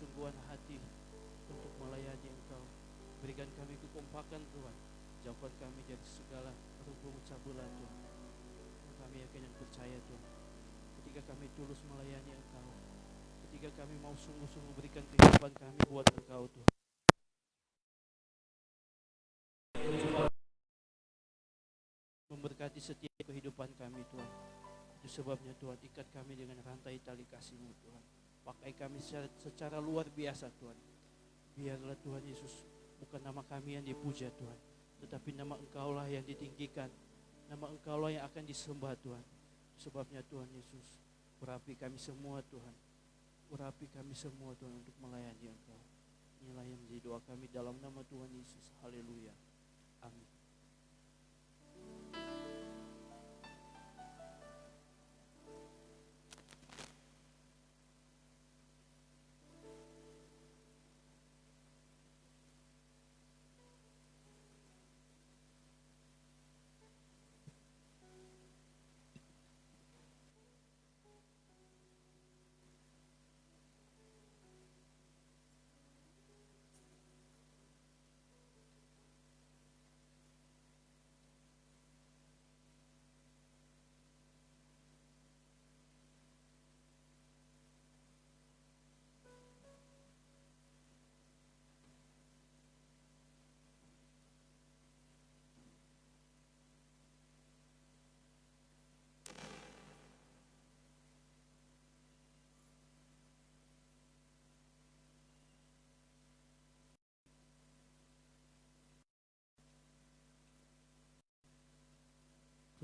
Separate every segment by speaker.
Speaker 1: kesungguhan hati untuk melayani Engkau. Berikan kami kekompakan Tuhan, jauhkan kami dari segala rubung cabulan Tuhan. Kami yakin dan percaya Tuhan, ketika kami tulus melayani Engkau, ketika kami mau sungguh-sungguh berikan kehidupan kami buat Engkau Tuhan, memberkati setiap kehidupan kami Tuhan. Itu sebabnya Tuhan, ikat kami dengan rantai tali kasih-Mu Tuhan. Pakai kami secara luar biasa Tuhan. Biarlah Tuhan Yesus, bukan nama kami yang dipuja Tuhan, tetapi nama Engkau-lah yang ditinggikan. Nama Engkau-lah yang akan disembah Tuhan. Sebabnya Tuhan Yesus, urapi kami semua Tuhan. Urapi kami semua Tuhan untuk melayani Engkau. Inilah yang menjadi doa kami dalam nama Tuhan Yesus. Haleluya. Amin.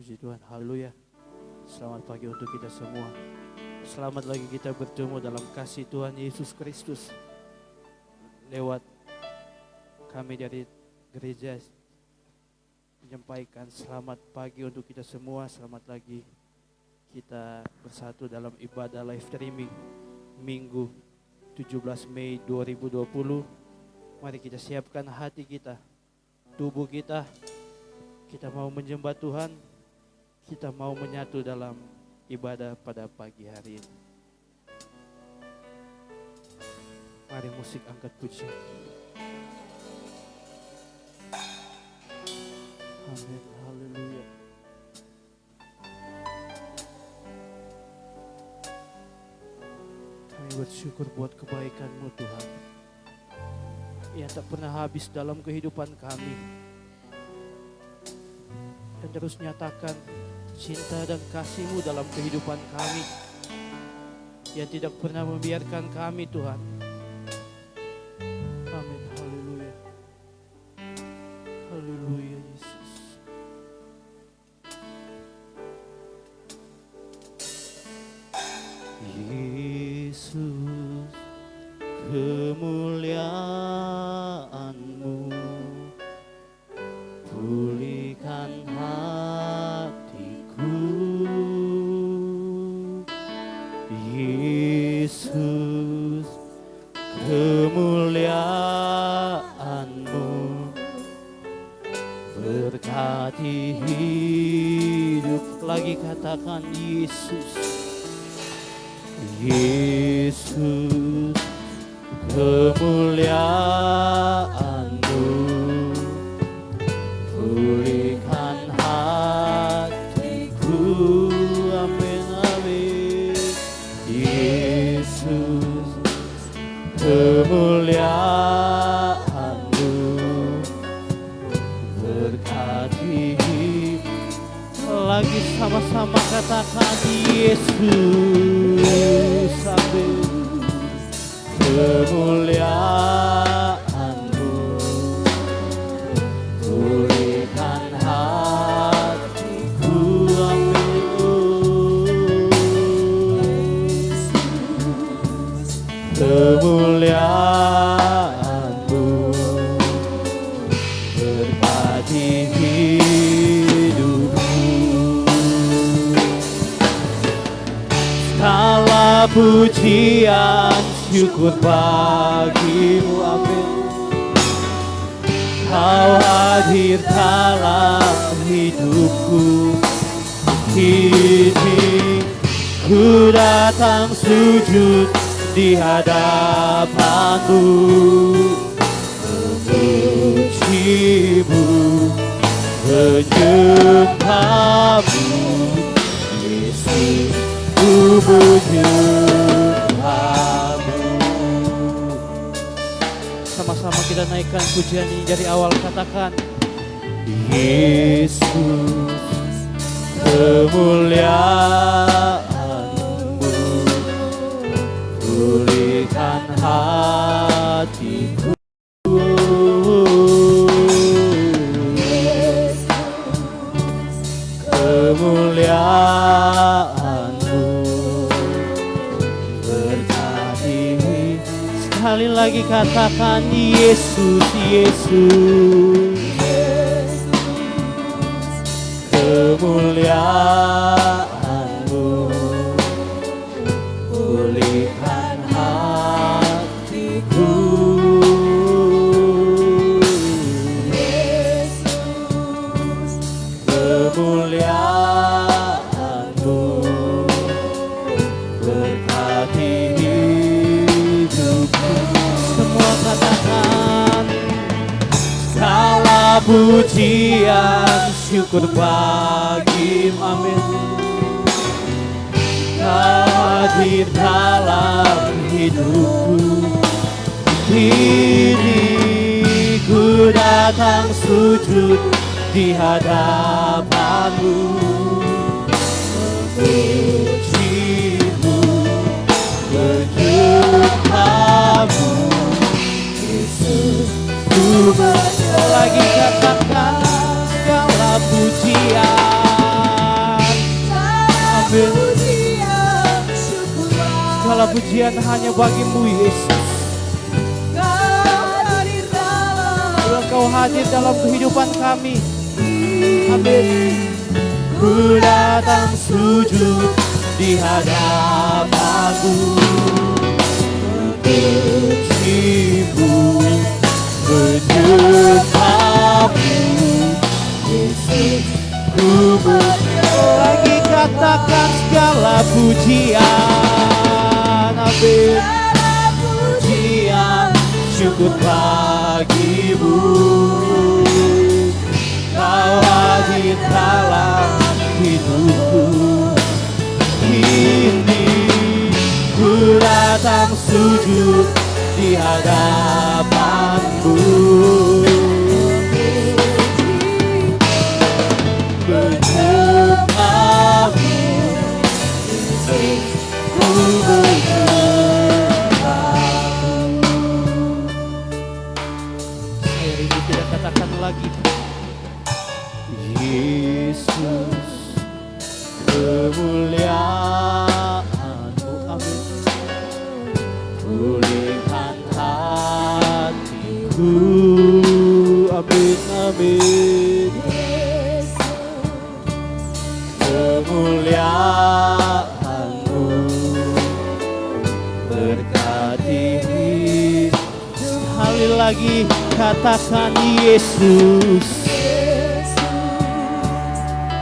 Speaker 1: Puji Tuhan, haleluya. Selamat pagi untuk kita semua. Selamat lagi kita bertemu dalam kasih Tuhan Yesus Kristus. Lewat kami dari gereja menyampaikan selamat pagi untuk kita semua. Selamat lagi kita bersatu dalam ibadah live streaming Minggu 17 Mei 2020. Mari kita siapkan hati kita, tubuh kita. Kita mau menyembah Tuhan. Kita mau menyatu dalam ibadah pada pagi hari ini. Mari musik angkat puji. Amin, haleluya. Kami bersyukur buat kebaikan-Mu Tuhan, yang tak pernah habis dalam kehidupan kami, dan terus nyatakan cinta dan kasih-Mu dalam kehidupan kami, yang tidak pernah membiarkan kami Tuhan. Amin, haleluya. Haleluya Yesus. Yesus, kemuliaan-Mu pulihkan Yesus, kemuliaan-Mu berkati hidup. Lagi katakan Yesus. Yesus, kemuliaan-Mu pulihkan hatiku. Amin, amin. Yesus, kemuliaan-Mu berkati. Lagi sama-sama katakan Yesus, amin. Kemuliaan-Mu pulihkan hatiku. Amin. Kemuliaan-Mu berkati hidupku. Segala pujian syukur bagi-Mu, amin. Kau hadir dalam hidupku. Kini ku datang sujud di hadapanmu, memujimu, menyembahmu, Yesus, ku menyembahmu. Sama-sama kita naikkan pujian ini dari awal, katakan Yesus, kemuliaan-Mu pulihkan hatiku. Yesus, kemuliaan-Mu berkati. Sekali lagi katakan Yesus, Yesus, kemuliaan-Mu pulihkan hatiku. Yesus, kemuliaan-Mu berkati hidupku. Semua katakan segala pujian syukur bagi-Mu, amin. Kau hadir dalam hidupku, kini ku datang sujud di hadapan-Mu, memuji-Mu, menyembah-Mu, Yesus, ku lagi katakan segala pujian, amin. Segala pujian hanya bagi-Mu, Yesus. Kau hadir dalam kehidupan kami, amin. Ku datang sujud di hadapan-Mu, memuji-Mu, menyembah-Mu, Yesus, ku lagi katakan segala pujian, amin. Pujian syukur bagi-Mu, Kau hadir dalam hidupku, kini ku datang sujud di hadapan-Mu, menyembah-Mu, ku menyembah-Mu. Saya rindu kita katakan lagi, Yesus, kemuliaan-Mu, amin. Pulihkan hatiku, amin, amin. Kemuliaan-Mu berkati. Sekali lagi katakan Yesus,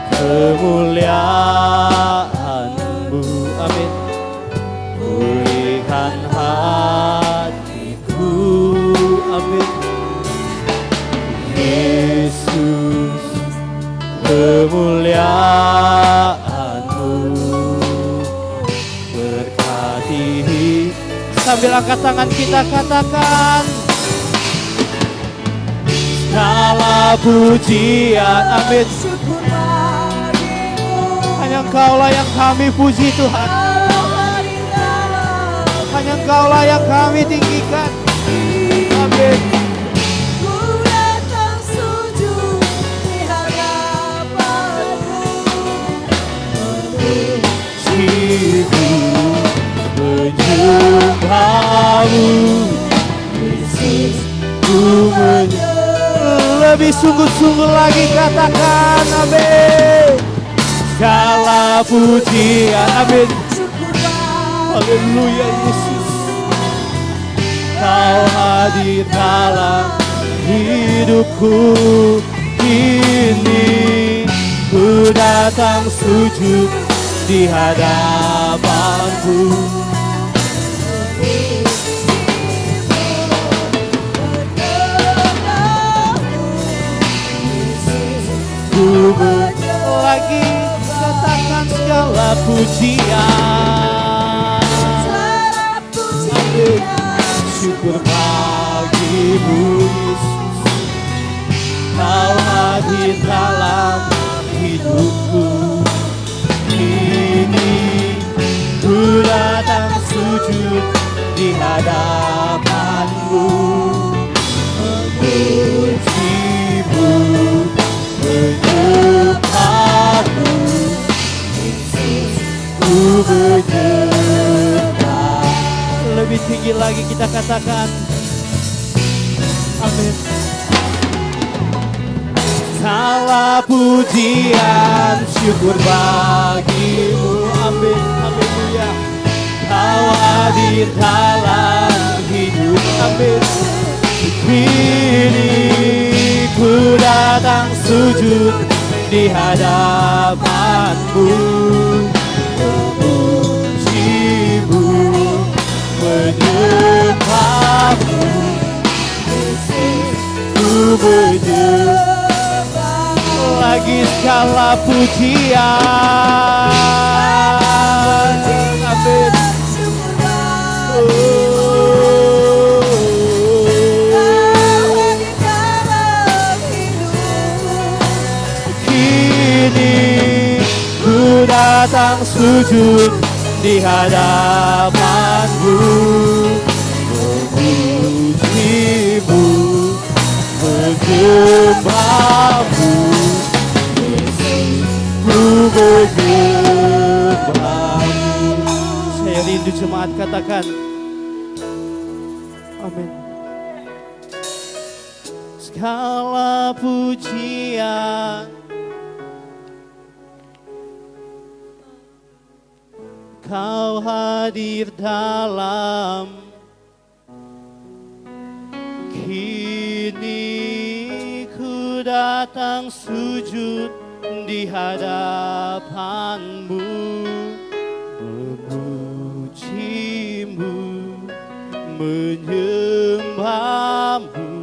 Speaker 1: kemuliaan-Mu, amin. Pulihkan hatiku, amin. Yesus, kemuliaan-Mu berkati. Sambil angkat tangan kita katakan segala pujian, amin. Hanya Engkau-Lah yang kami puji, Tuhan. Hanya Engkau-Lah yang kami tinggikan, amin.
Speaker 2: Ku datang sujud di hadapan-Mu,
Speaker 1: memuji-Mu, menyembah-Mu, Yesus, ku lebih sungguh-sungguh lagi katakan, amin. Segala pujian, amin. Haleluya, Yesus. Kau hadir dalam hidupku, kini ku datang sujud di hadapan-Mu, Lagi katakan segala pujian, syukur bagimu Yesus, Kau hadir dalam hidupku. Kini ku datang sujud di hadapanmu, memujimu, menyembahmu, Yesus, ku menyembah. Lebih tinggi lagi kita katakan, amin. Segala pujian, syukur bagimu, amin, haleluya. Kau hadir dalam hidup, amin. Kini ku datang sujud di hadapanmu, memujimu, menyembahmu, ku menyembah. Lagi segala pujian, amin. Kini ku datang sujud di hadapanmu, memujimu, menyembahmu, ku menyembahmu. Saya rindu jemaat katakan, amin. Segala pujian, Kau hadir dalam. Kini ku datang sujud di hadapanmu, memujimu, menyembahmu,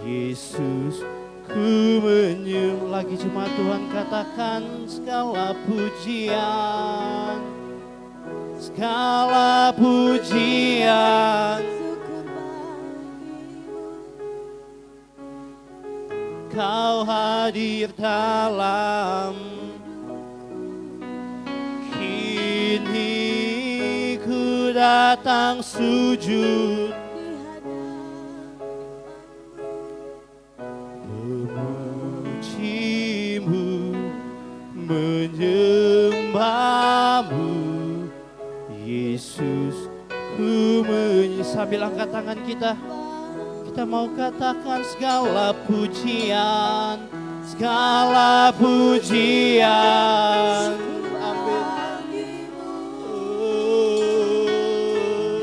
Speaker 1: Yesus, ku menyembah. Lagi jemaat Tuhan katakan segala pujian, segala pujian, Kau hadir dalam. Kini ku datang sujud, memujimu, menyembahmu, Yesus, ku sambil angkat tangan kita mau katakan segala pujian, segala pujian, amin. Oh,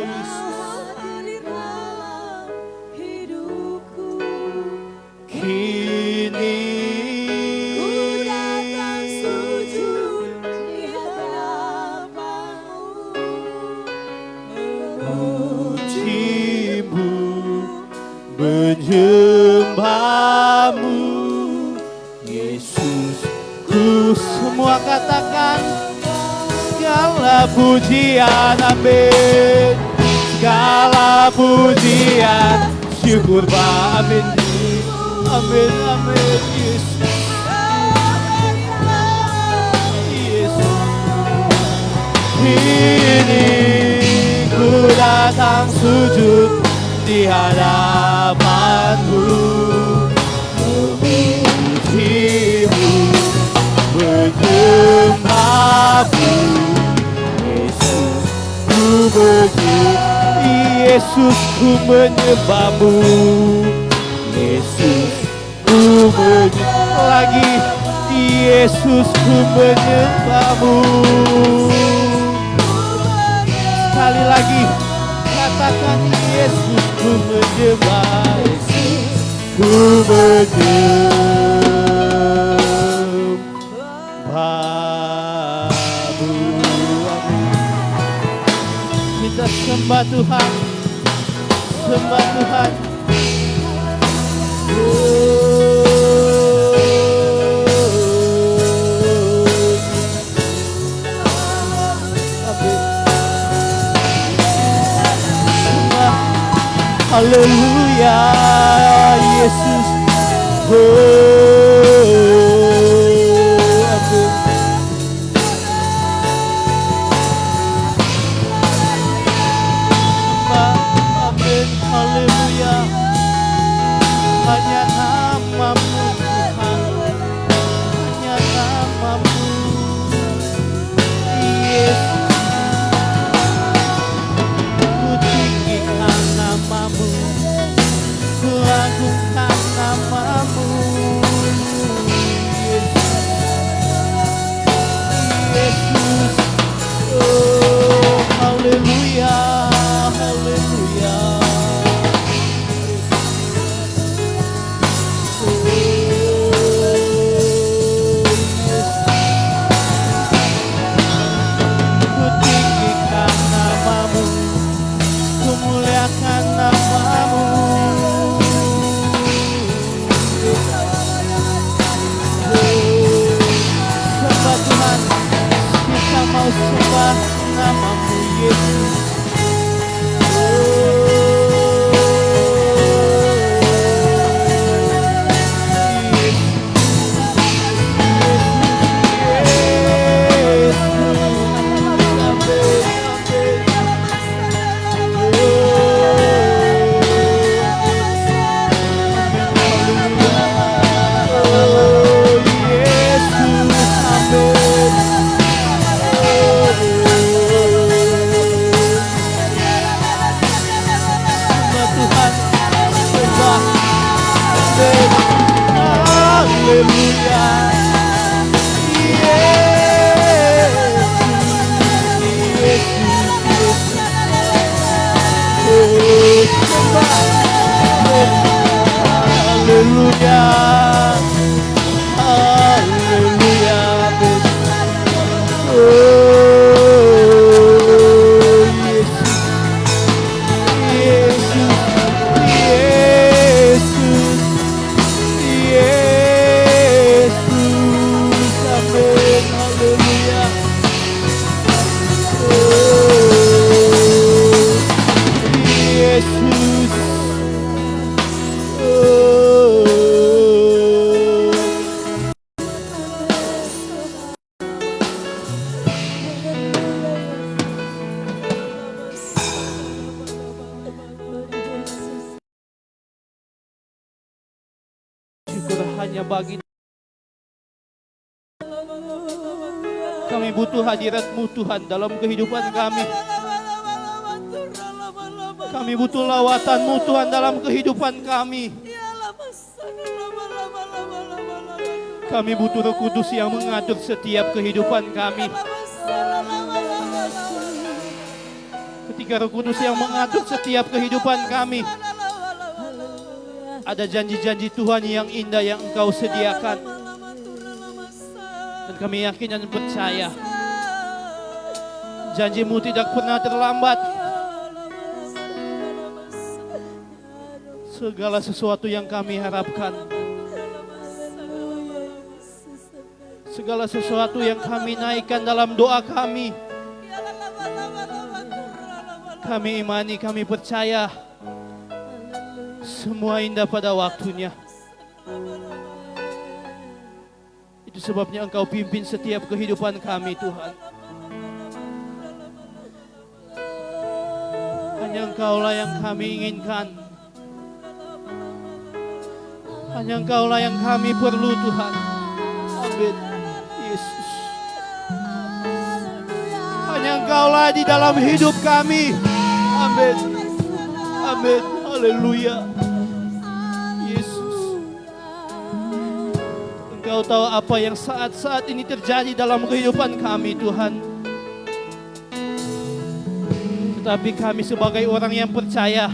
Speaker 1: Yesus, kini ku datang sujud di hadapanmu, memujimu, menyembahmu, Yesus, ku semua katakan segala pujian, amin. Segala pujian, syukur amin, amin, amin, Yesus, Yesus. Kini ku datang sujud di hadapanmu, memujimu, menyembahmu, Yesus, ku menyembah, Yesus, ku menyembahmu, Yesus, ku menyembah. Lagi, Yesus, ku menyembahmu. Sekali lagi katakan, Yesus, ku menyembah, Yesus, ku menyembahmu. Kita Kita sembah Tuhan. Sembah Tuhan. Sembah. Haleluya Yesus. Amin. Amin, haleluya. Hanya namamu Tuhan, hanya namamu Yesus. Ku tinggikan namamu, ku agungkan namamu Yesus. Oh, haleluya, haleluya. Ku tinggikan namamu, ku muliakan namamu. Sembah Tuhan, kita mau sembah namamu Yesus. Hanya bagi kami butuh hadirat-Mu Tuhan dalam kehidupan kami. Kami butuh lawatan-Mu Tuhan dalam kehidupan kami. Kami butuh Roh Kudus yang mengatur setiap kehidupan kami. Ketika Roh Kudus yang mengatur setiap kehidupan kami, ada janji-janji Tuhan yang indah yang Engkau sediakan. Dan kami yakin dan percaya janji-Mu tidak pernah terlambat. Segala sesuatu yang kami harapkan, segala sesuatu yang kami naikkan dalam doa kami, kami imani, kami percaya semua indah pada waktunya. Itu sebabnya Engkau pimpin setiap kehidupan kami Tuhan. Hanya Engkaulah yang kami inginkan. Hanya Engkaulah yang kami perlu Tuhan. Amin. Yesus. Hanya Engkaulah di dalam hidup kami. Amin. Amin. Haleluya. Yesus. Engkau tahu apa yang saat-saat ini terjadi dalam kehidupan kami Tuhan. Tetapi kami sebagai orang yang percaya,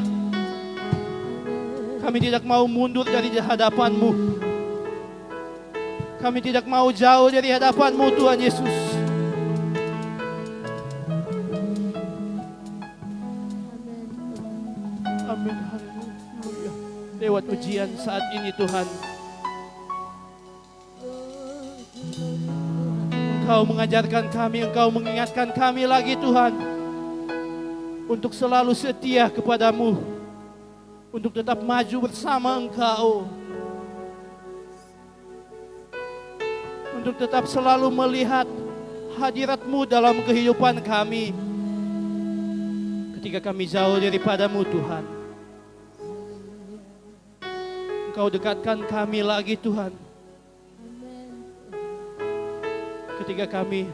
Speaker 1: kami tidak mau mundur dari hadapan-Mu. Kami tidak mau jauh dari hadapan-Mu Tuhan Yesus. lewat ujian saat ini Tuhan. Engkau mengajarkan kami, Engkau mengingatkan kami lagi Tuhan, untuk selalu setia kepadamu, untuk tetap maju bersama Engkau, untuk tetap selalu melihat hadirat-Mu dalam kehidupan kami. Ketika kami jauh daripadamu Tuhan, Engkau dekatkan kami lagi Tuhan. Ketika kami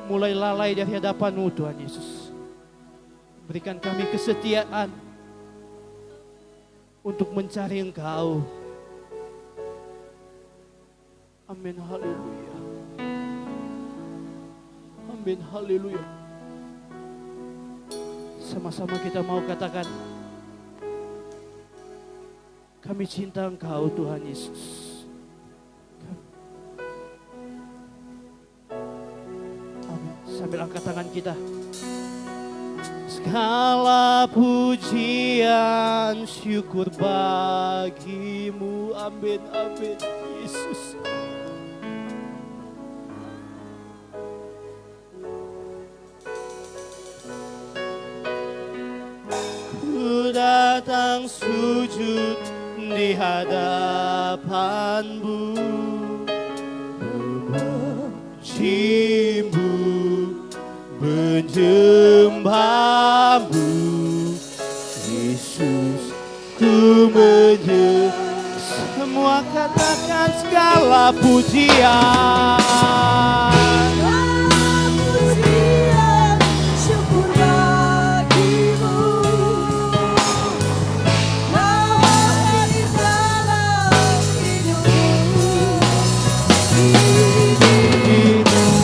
Speaker 1: mulai lalai dari hadapan-Mu Tuhan Yesus, berikan kami kesetiaan untuk mencari Engkau. Amin, haleluya. Amin, haleluya. Sama-sama kita mau katakan, kami cinta Engkau Tuhan Yesus. Amin. Sambil angkat tangan kita. Segala pujian syukur bagimu. Amin, amin, Yesus. Ku datang sujud di hadapan-Mu, memuji-Mu, menyembah-Mu, Yesus, ku menyembah. Semua katakan segala pujian.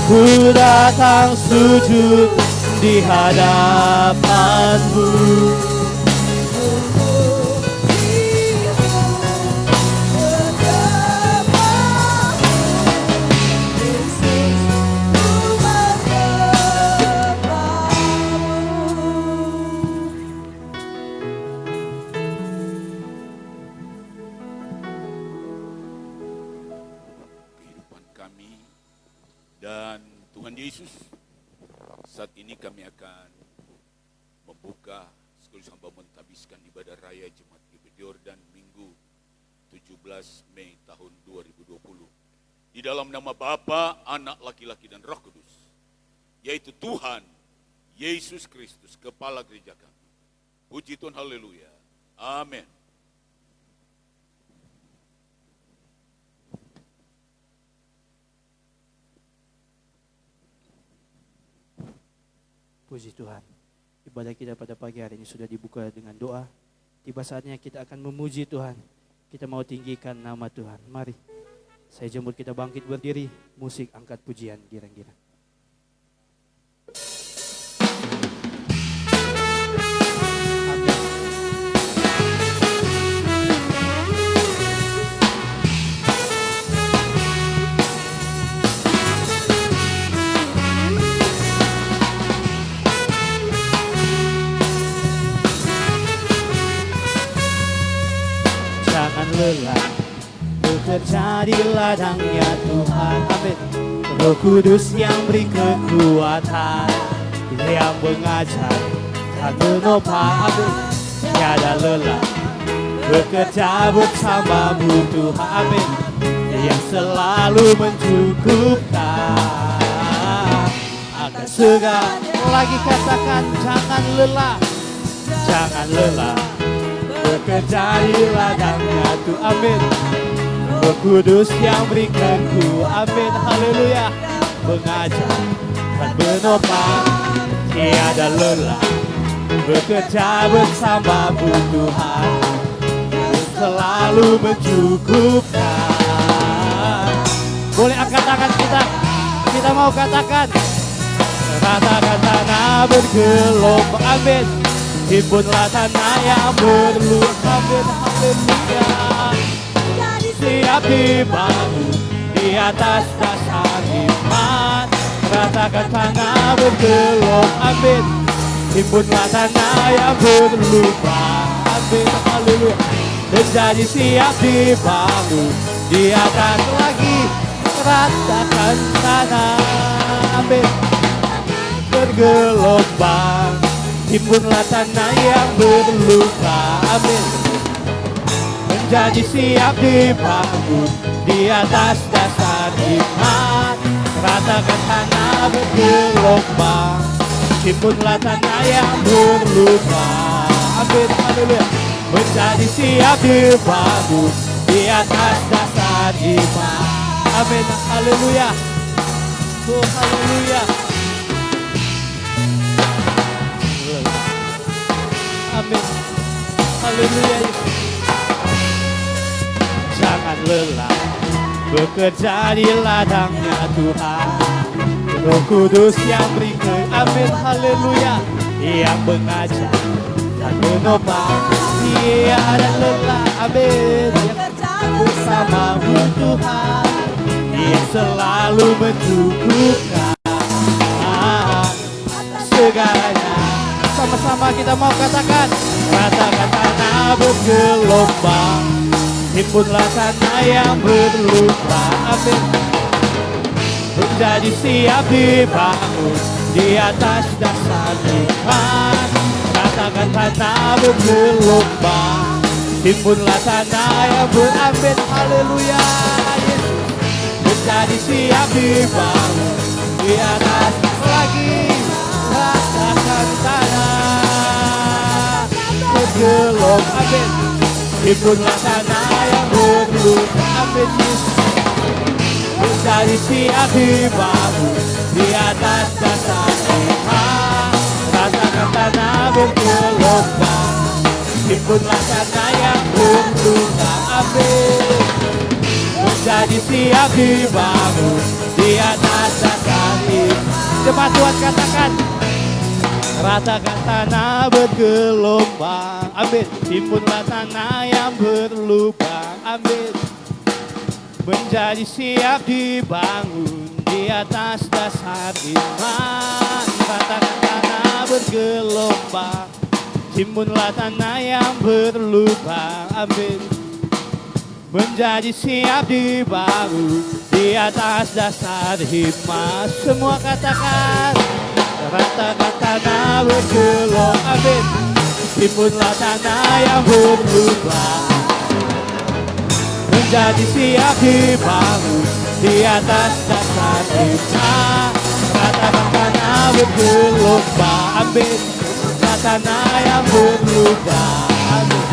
Speaker 1: Ku datang sujud di hadapan-Mu,
Speaker 3: dan Tuhan Yesus. Saat ini kami akan membuka sekaligus hamba menthabiskan ibadah raya Jemaat GBI Yordan Minggu 17 Mei tahun 2020. Di dalam nama Bapa, Anak, Laki-laki dan Roh Kudus, yaitu Tuhan Yesus Kristus, Kepala Gereja kami. Puji Tuhan, haleluya. Amin.
Speaker 1: Puji Tuhan. Ibadah kita pada pagi hari ini sudah dibuka dengan doa. Tiba saatnya kita akan memuji Tuhan. Kita mau tinggikan nama Tuhan. Mari, saya jemput kita bangkit berdiri. Musik angkat pujian girang-girang. Lelah bekerja di ladangnya Tuhan. Amin. Roh Kudus yang beri kekuatan, yang mengajar dan menopang. Amin. Tiada lelah bekerja bersamamu Tuhan. Amin. Yang selalu mencukupkan akan segala. Lagi katakan, jangan lelah, jangan lelah bekerja di ladangnya Tuhan. Amin. Roh Kudus yang berikan ku. Amin. Haleluya. Mengajar dan menopang, tiada lelah bekerja bersamamu Tuhan, selalu mencukupkan. Boleh angkat tangan kita. Kita mau katakan, ratakan tanah bergelombang. Amin. Himpunlah tanah yang berlumpur. Amin, haleluya. Siap dibangun di atas dasar iman. Ratakan tanah bergelombang. Amin. Himpunlah tanah yang berlumpur. Amin, haleluya. menjadi siap dibangun di atas lagi, ratakan tanah. Amin. Bergelombang, himpunlah tanah yang berluka. Amin. Menjadi siap dibangun di atas dasar iman, ratakan tanah bergelombang, himpunlah tanah yang berluka. Amin. Haleluya. Menjadi siap dibangun di atas dasar iman. Amin. Haleluya. Oh, haleluya. Amin. Haleluya. Jangan lelah bekerja di ladangnya Tuhan. Roh Kudus yang beri amin. Haleluya. Yang mengajar dan menopang, tiada lelah. Amin. Yang bersamamu Tuhan, yang selalu mencukupkan segalanya. Sama-sama kita mau katakan, ratakan tanah bergelombang, himpunlah tanah yang berluka. Amin. Menjadi siap dibangun di atas dasar iman, ratakan tanah bergelombang, himpunlah tanah yang beramin. Haleluya. Yesus. Menjadi siap dibangun di atas lagi, ratakan tanah bergelombang. Amin. Himpunlah tanah yang berluka. Amin. Yesus. Menjadi siap dibangun di atas dasar iman, ratakan tanah bergelombang, himpunlah tanah yang berluka. Amin. Menjadi siap dibangun di atas dasar iman. Jemaat Tuhan katakan, ratakan tanah bergelombang. Amin. Himpunlah tanah yang berlubang. Amin. Menjadi siap dibangun di atas dasar iman, ratakan tanah bergelombang, himpunlah tanah yang berlubang. Amin. Menjadi siap dibangun di atas dasar iman. Semua katakan, ratakan tanah bergelombang. Amin. Himpunlah tanah yang berlubang. Menjadi siap dibangun di atas dasar iman, ratakan tanah bergelombang. Amin. Tanah yang berlubang. Amin.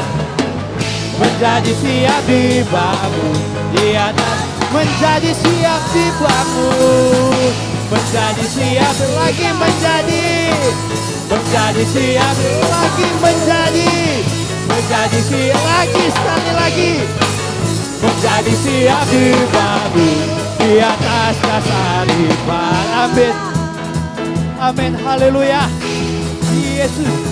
Speaker 1: Menjadi siap dibangun di atas, menjadi siap dibangun, menjadi siap lagi menjadi siap lagi menjadi siap lagi sekali lagi. Menjadi siap dibangun di atas dasar iman. Amin. Amin. Haleluya. Yesus.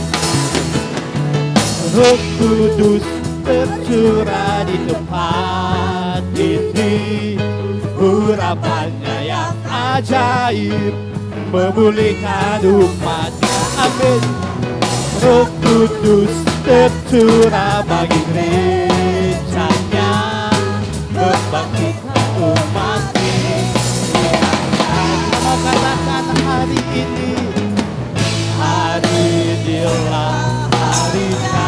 Speaker 1: Roh Kudus tercurah di tempat ini, urapannya yang ajaib memulihkan umatnya. Amin. Roh Kudus tercurah bagi gerejanya, membangkitkan umatnya. Mau katakan hari ini, hari inilah harinya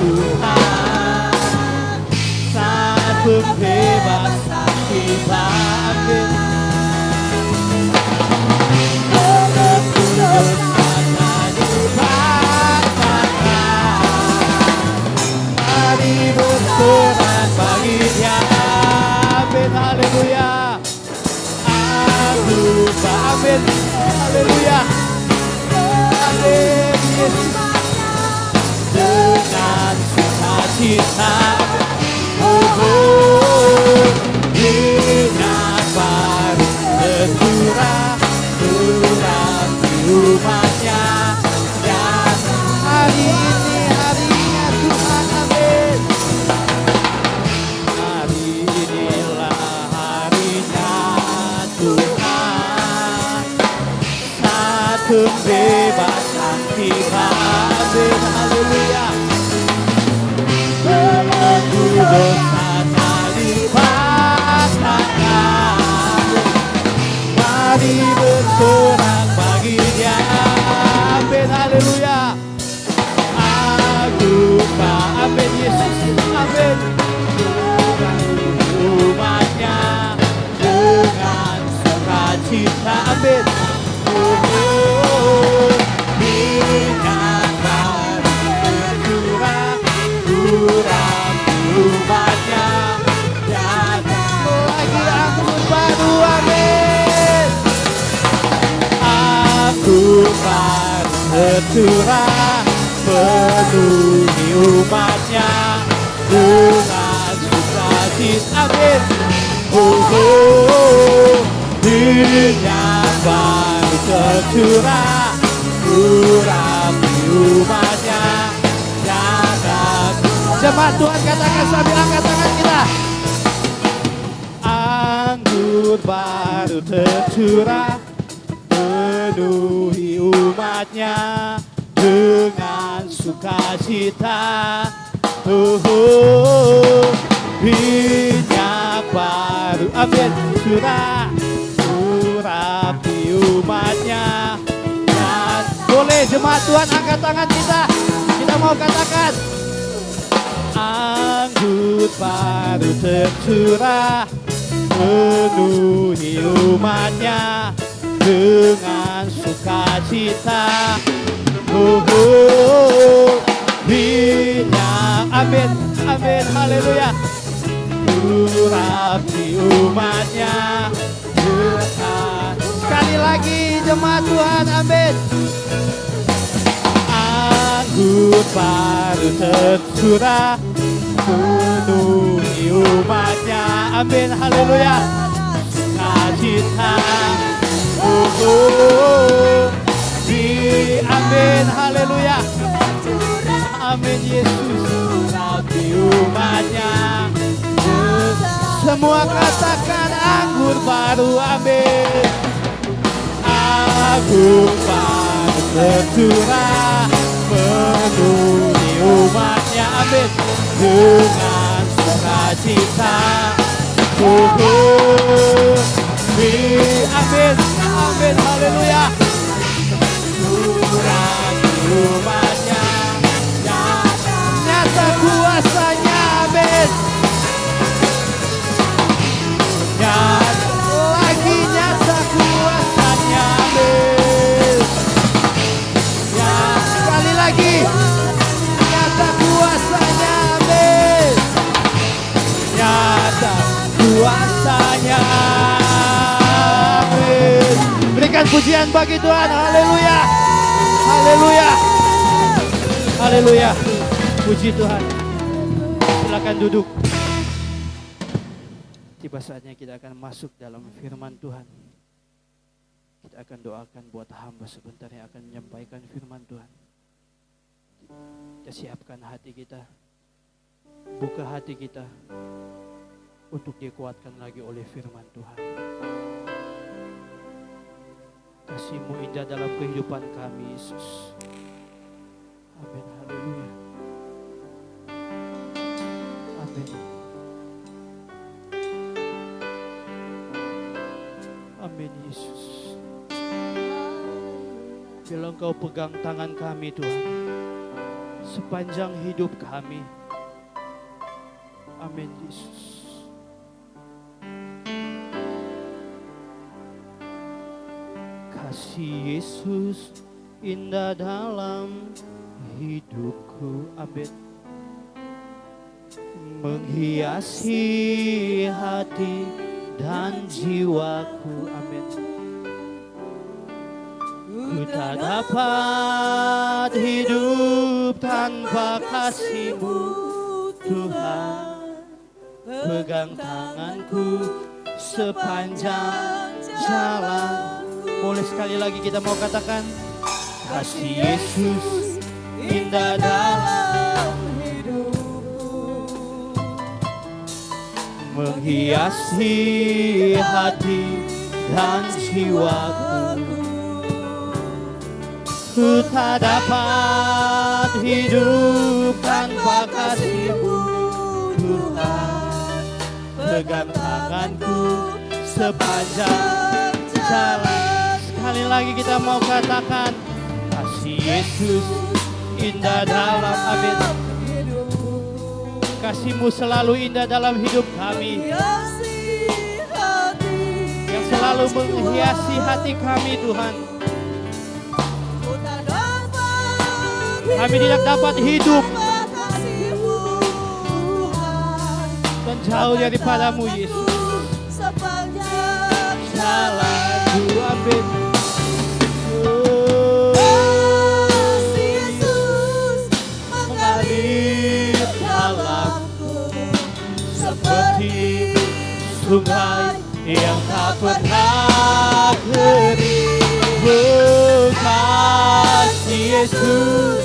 Speaker 1: Tuhan, saat pembebasan kita. Amin. Roh Kudus akan dibangkitkan, hari berserah bagi Dia. Amin. Haleluya. Amin. Haleluya. Amin. Yesus. Dengan sukacita, dengan baru tercurah umatnya, dan hari ini harinya Tuhan. Amin. Hari inilah harinya Tuhan, saat pembebasan kita. Amin. Haleluya.
Speaker 4: dosanya dipaksakan. Mari bersorak baginya. Amin, haleluya. Agungkan, amin Yesus, amin. Umatnya dengan sukacita, amin. Minyak baru tercurah, urapi umatnya. Datang lagi anggur baru, amin. Anggur baru tercurah, penuhi umatnya dengan sukacita, amin. Minyak baru tercurah, urapi umatnya. Datang jemaat Tuhan, katakan sambil angkat tangan kita. Anggur baru tercurah, penuhi umatnya dengan sukacita. Minyak baru, amin, curah, urapi umatnya. Dan boleh jemaat Tuhan angkat tangan kita. Kita mau katakan, anggur baru tercurah, penuhi umatnya dengan sukacita. Minyak, amin, amin, haleluya. Urapi umatnya dengan, sekali lagi jemaat Tuhan, amin. Anggur baru tercurah, penuhi umatnya, amin, haleluya. Sukacita, amin, haleluya. Amin Yesus, urapi umatnya. Semua katakan anggur baru, amin. Anggur baru tercurah, penuhi umatnya, amin. Dengan sukacita, amin, amin, haleluya. Urapi umatnya, nyata kuasanya, amin. Lagi nyata kuasanya, amin. Ya, sekali lagi nyata kuasanya, amin. Nyata kuasanya, amin. Berikan pujian bagi Tuhan, haleluya, haleluya, haleluya. Puji Tuhan. Silakan duduk. Tiba saatnya kita akan masuk dalam firman Tuhan. Kita akan doakan buat hamba sebentar yang akan menyampaikan firman Tuhan. Kita siapkan hati kita, buka hati kita untuk dikuatkan lagi oleh firman Tuhan. Kasih-Mu indah dalam kehidupan kami, Yesus. Amin, haleluya. Amin. Amin Yesus. Bila Engkau pegang tangan kami Tuhan, sepanjang hidup kami. Amin Yesus. Kasih Yesus indah dalam hidupku, amin. Menghiasi hati dan jiwaku, amin. Ku tak dapat hidup tanpa kasih-Mu, Tuhan. Pegang tanganku sepanjang jalan. Boleh sekali lagi kita mau katakan, kasih Yesus indah dalam hidupku, menghiasi hati dan jiwaku. Ku tak dapat hidup tanpa kasih-Mu, Tuhan. pegang tanganku sepanjang jalan. Sekali lagi kita mau katakan, kasih Yesus indah dalam amin. Kasih-Mu selalu indah dalam hidup kami, yang selalu menghiasi hati kami Tuhan. Kami tidak dapat hidup dan jauh daripada-Mu Yesus.
Speaker 2: Sepanjang
Speaker 4: Jalan amin.
Speaker 2: kasih Yesus mengalir dalamku
Speaker 4: Seperti sungai yang tak pernah kering. Kasih Yesus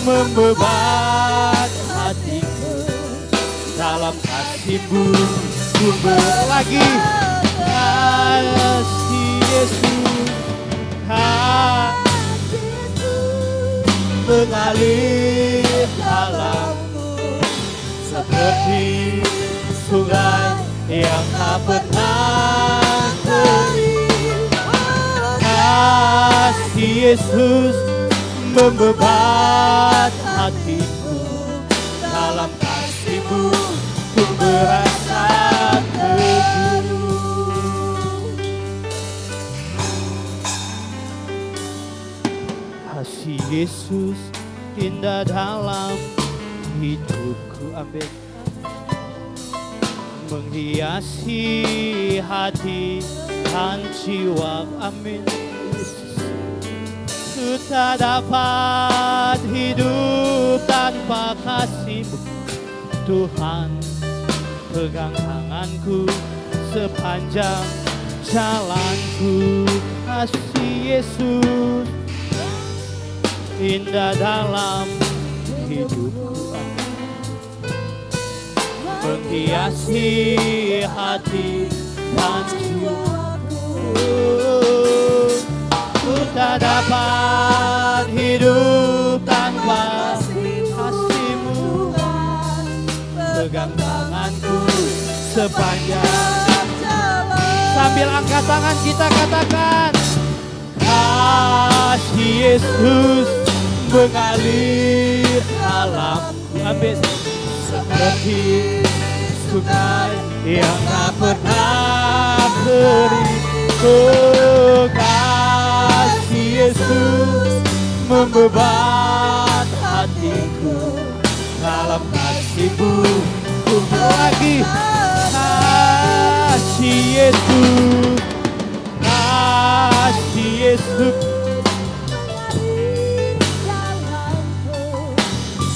Speaker 4: membebat hatiku, dalam kasih-Mu ku lagi. Kasih Yesus, mengalir dalamku seperti sungai yang tak pernah kering. Kasih Yesus membebat hatiku, dalam kasih-Mu ku merasa teguh. Kasih Yesus indah dalam hidupku, amin. Menghiasi hati dan jiwa, amin. Ku tak dapat hidup tanpa kasih-Mu Tuhan. Pegang tanganku sepanjang jalanku. Kasih Yesus indah dalam hidupku, menghiasi hati dan jiwaku. Ku tak dapat hidup tanpa kasih-Mu. Pegang tanganku sepanjang
Speaker 2: jalan.
Speaker 4: Sambil angkat tangan kita katakan, kasih Yesus mengalir dalamku, amin. Seperti sungai yang tak pernah kering. Kasih Yesus membebat hatiku, dalam kasih-Mu ku lagi. Kasih Yesus, kasih Yesus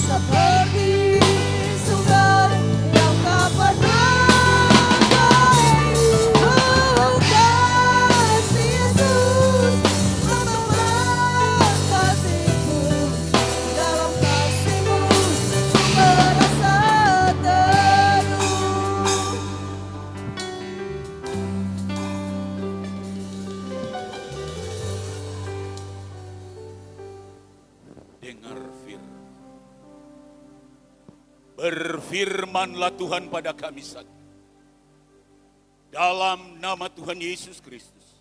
Speaker 2: Seperti sungai yang tak pernah kering. Kasih Yesus membebat hatiku, dalam kasih-Mu merasa teduh.
Speaker 3: Dengar firman. Berfirmanlah Tuhan pada kami saat ini. Dalam nama Tuhan Yesus Kristus,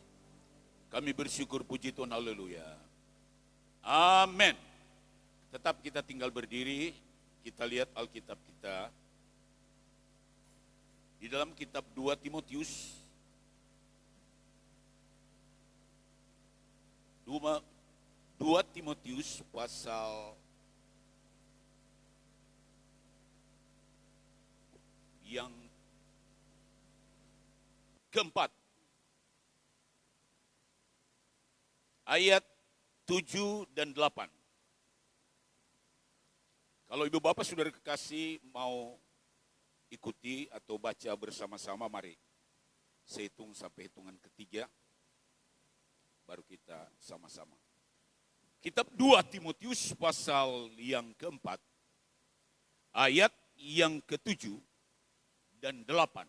Speaker 3: kami bersyukur, puji Tuhan, haleluya. Amin. Tetap kita tinggal berdiri, kita lihat Alkitab kita. Di dalam kitab 2 Timotius, 2 Timotius pasal yang keempat, ayat 7 dan 8. Kalau ibu bapak saudara kekasih mau ikuti atau baca bersama-sama, mari saya hitung sampai hitungan ketiga, baru kita sama-sama. Kitab 2 Timotius pasal yang keempat, ayat yang ke-7 dan 8.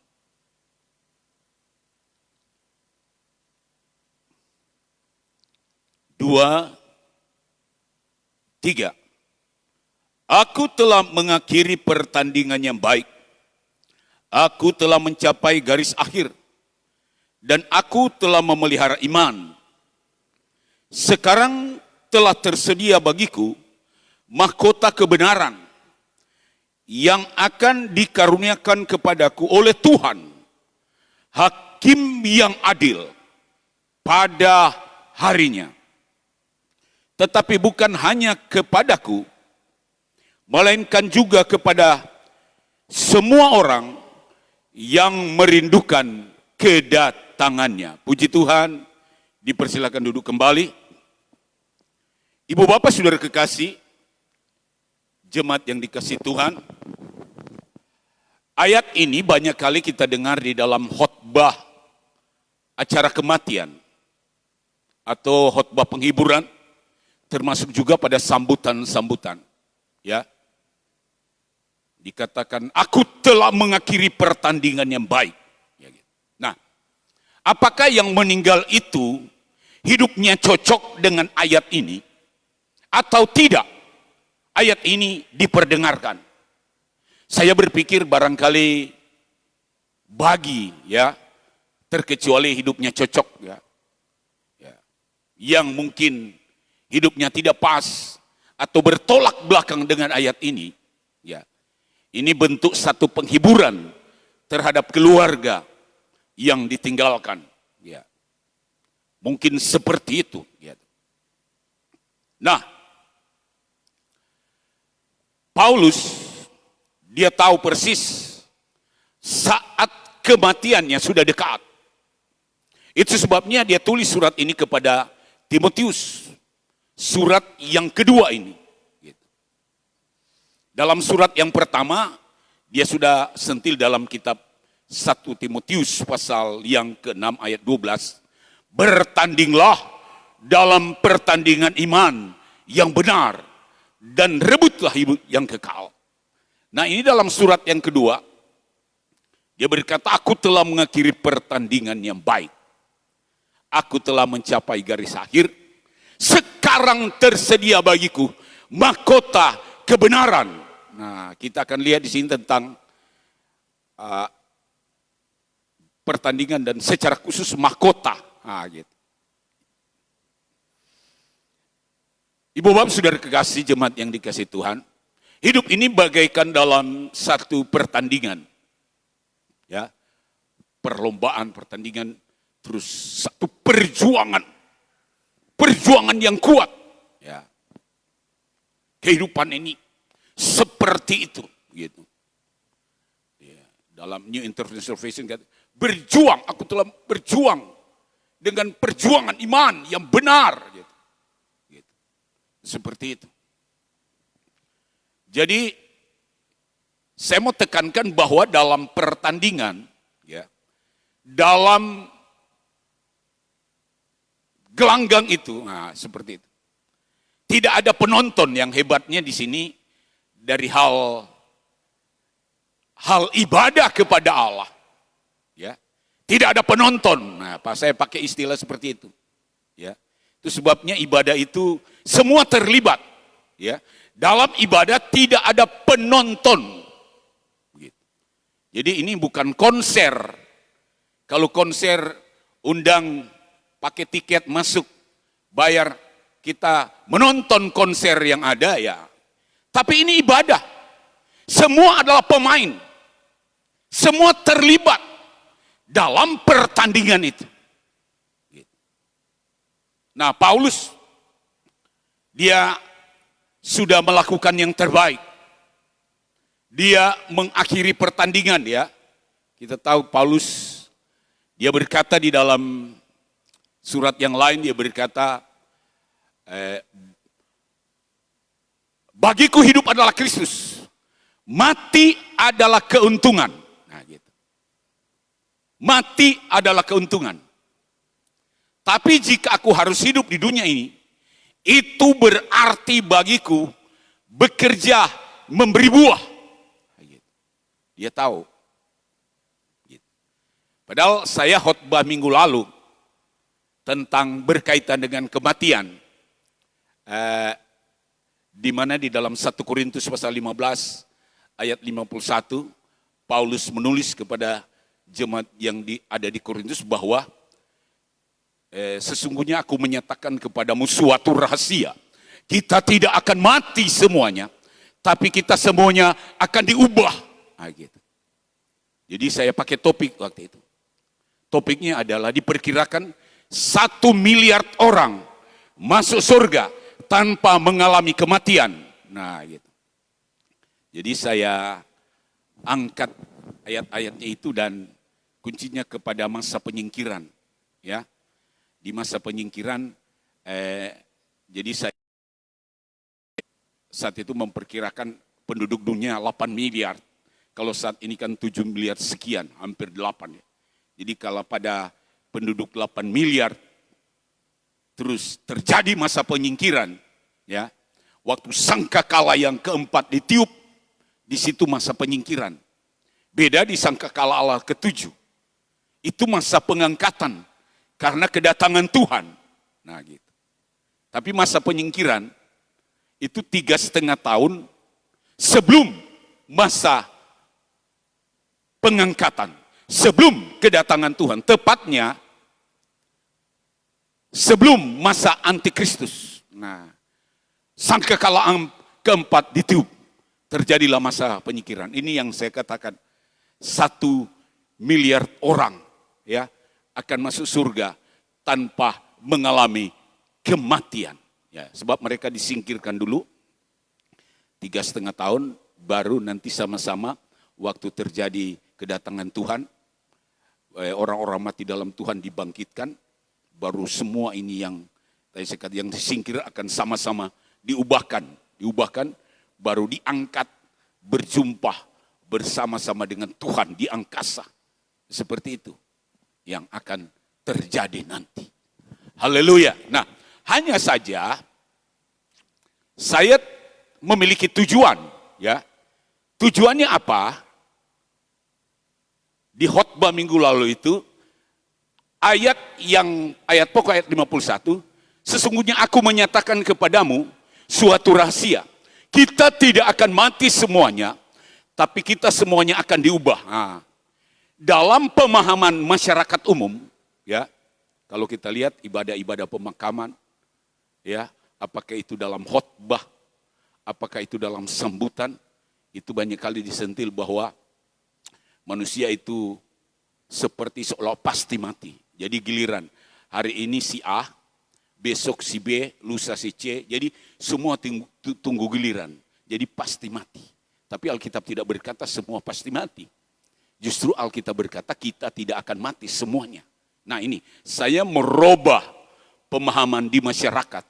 Speaker 3: Dua, tiga. Aku telah mengakhiri pertandingan yang baik. Aku telah mencapai garis akhir, dan aku telah memelihara iman. Sekarang telah tersedia bagiku mahkota kebenaran yang akan dikaruniakan kepadaku oleh Tuhan, Hakim yang adil, pada harinya. Tetapi bukan hanya kepadaku, melainkan juga kepada semua orang yang merindukan kedatangannya. Puji Tuhan, dipersilakan duduk kembali. Ibu bapak saudara kekasih, jemaat yang dikasihi Tuhan, ayat ini banyak kali kita dengar di dalam khotbah acara kematian atau khotbah penghiburan, termasuk juga pada sambutan-sambutan. Ya, dikatakan, aku telah mengakhiri pertandingan yang baik. Ya, gitu. Nah, apakah yang meninggal itu hidupnya cocok dengan ayat ini atau tidak? Ayat ini diperdengarkan. Saya berpikir barangkali bagi, ya, terkecuali hidupnya cocok, ya, yang mungkin hidupnya tidak pas atau bertolak belakang dengan ayat ini, ya, ini bentuk satu penghiburan terhadap keluarga yang ditinggalkan, ya. Mungkin seperti itu, ya. Nah, Paulus, dia tahu persis saat kematiannya sudah dekat. Itu sebabnya dia tulis surat ini kepada Timotius, surat yang kedua ini. Dalam surat yang pertama, dia sudah sentil dalam kitab 1 Timotius pasal yang ke-6 ayat 12. Bertandinglah dalam pertandingan iman yang benar, dan rebutlah hidup yang kekal. Nah, ini dalam surat yang kedua, dia berkata, aku telah mengakhiri pertandingan yang baik. Aku telah mencapai garis akhir. Sekarang tersedia bagiku mahkota kebenaran. Nah, kita akan lihat di sini tentang pertandingan dan secara khusus mahkota. Nah, gitu. Ibu bapak saudara kekasih, jemaat yang dikasihi Tuhan, hidup ini bagaikan dalam satu pertandingan, ya, perlombaan, pertandingan, terus satu perjuangan yang kuat, ya. Kehidupan ini seperti itu, gitu. Ya, dalam New International Version kata, berjuang, aku telah berjuang dengan perjuangan iman yang benar, gitu. Seperti itu. Jadi saya mau tekankan bahwa dalam pertandingan, ya, dalam gelanggang itu, nah, seperti itu. Tidak ada penonton. Yang hebatnya di sini dari hal ibadah kepada Allah, ya. Tidak ada penonton. Nah, saya pakai istilah seperti itu, ya. Itu sebabnya ibadah itu semua terlibat, ya. Dalam ibadah tidak ada penonton. Gitu. Jadi ini bukan konser. Kalau konser undang pakai tiket masuk, bayar, kita menonton konser yang ada, ya. Tapi ini ibadah. Semua adalah pemain. Semua terlibat dalam pertandingan itu. Nah, Paulus, dia sudah melakukan yang terbaik. Dia mengakhiri pertandingan, ya. Kita tahu Paulus, dia berkata di dalam surat yang lain, dia berkata, bagiku hidup adalah Kristus, mati adalah keuntungan. Nah, gitu. Mati adalah keuntungan. Tapi jika aku harus hidup di dunia ini, itu berarti bagiku bekerja memberi buah. Dia tahu. Padahal saya khotbah minggu lalu tentang berkaitan dengan kematian. Di mana di dalam 1 Korintus pasal 15 ayat 51, Paulus menulis kepada jemaat yang ada di Korintus bahwa sesungguhnya aku menyatakan kepadamu suatu rahasia. Kita tidak akan mati semuanya, tapi kita semuanya akan diubah. Nah, gitu. Jadi saya pakai topik waktu itu. Topiknya adalah diperkirakan 1 miliar orang masuk surga tanpa mengalami kematian. Nah, gitu. Jadi saya angkat ayat-ayatnya itu dan kuncinya kepada masa penyingkiran, ya. Di masa penyingkiran, jadi saya saat itu memperkirakan penduduk dunia 8 miliar. Kalau saat ini kan 7 miliar sekian, hampir 8 ya. Jadi kalau pada penduduk 8 miliar, terus terjadi masa penyingkiran, ya. Waktu sangkakala yang keempat ditiup, di situ masa penyingkiran. Beda di sangkakala Allah ke-7. Itu masa pengangkatan karena kedatangan Tuhan. Nah, gitu. Tapi masa penyingkiran itu 3,5 tahun sebelum masa pengangkatan, sebelum kedatangan Tuhan. Tepatnya sebelum masa antikristus. Nah, sangkakala keempat ditiup, terjadilah masa penyingkiran. Ini yang saya katakan 1 miliar orang, ya, akan masuk surga tanpa mengalami kematian. Ya, sebab mereka disingkirkan dulu 3,5 tahun, baru nanti sama-sama waktu terjadi kedatangan Tuhan, orang-orang mati dalam Tuhan dibangkitkan, baru semua ini yang tadi saya katakan yang disingkir akan sama-sama diubahkan, baru diangkat, berjumpa bersama-sama dengan Tuhan di angkasa. Seperti itu yang akan terjadi nanti. Haleluya. Nah, hanya saja saya memiliki tujuan, ya. Tujuannya apa? Di khotbah minggu lalu itu ayat pokok ayat 51, sesungguhnya aku menyatakan kepadamu suatu rahasia. Kita tidak akan mati semuanya, tapi kita semuanya akan diubah. Nah, dalam pemahaman masyarakat umum, ya, kalau kita lihat ibadah-ibadah pemakaman, ya, apakah itu dalam khotbah, apakah itu dalam sambutan, itu banyak kali disentil bahwa manusia itu seperti seolah pasti mati. Jadi giliran hari ini si A, besok si B, lusa si C. Jadi semua tunggu giliran. Jadi pasti mati. Tapi Alkitab tidak berkata semua pasti mati. Justru Alkitab berkata kita tidak akan mati semuanya. Nah, ini saya merubah pemahaman di masyarakat,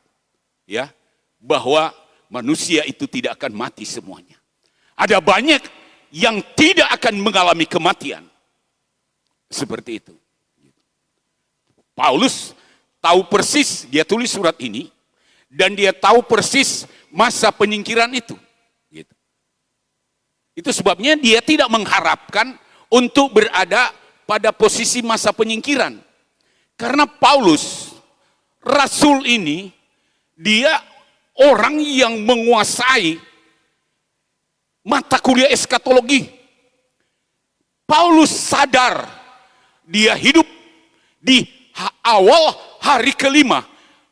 Speaker 3: ya, bahwa manusia itu tidak akan mati semuanya. Ada banyak yang tidak akan mengalami kematian. Seperti itu. Paulus tahu persis, dia tulis surat ini, dan dia tahu persis masa penyingkiran itu. Gitu. Itu sebabnya dia tidak mengharapkan untuk berada pada posisi masa penyingkiran. Karena Paulus, rasul ini, dia orang yang menguasai mata kuliah eskatologi. Paulus sadar dia hidup di awal hari kelima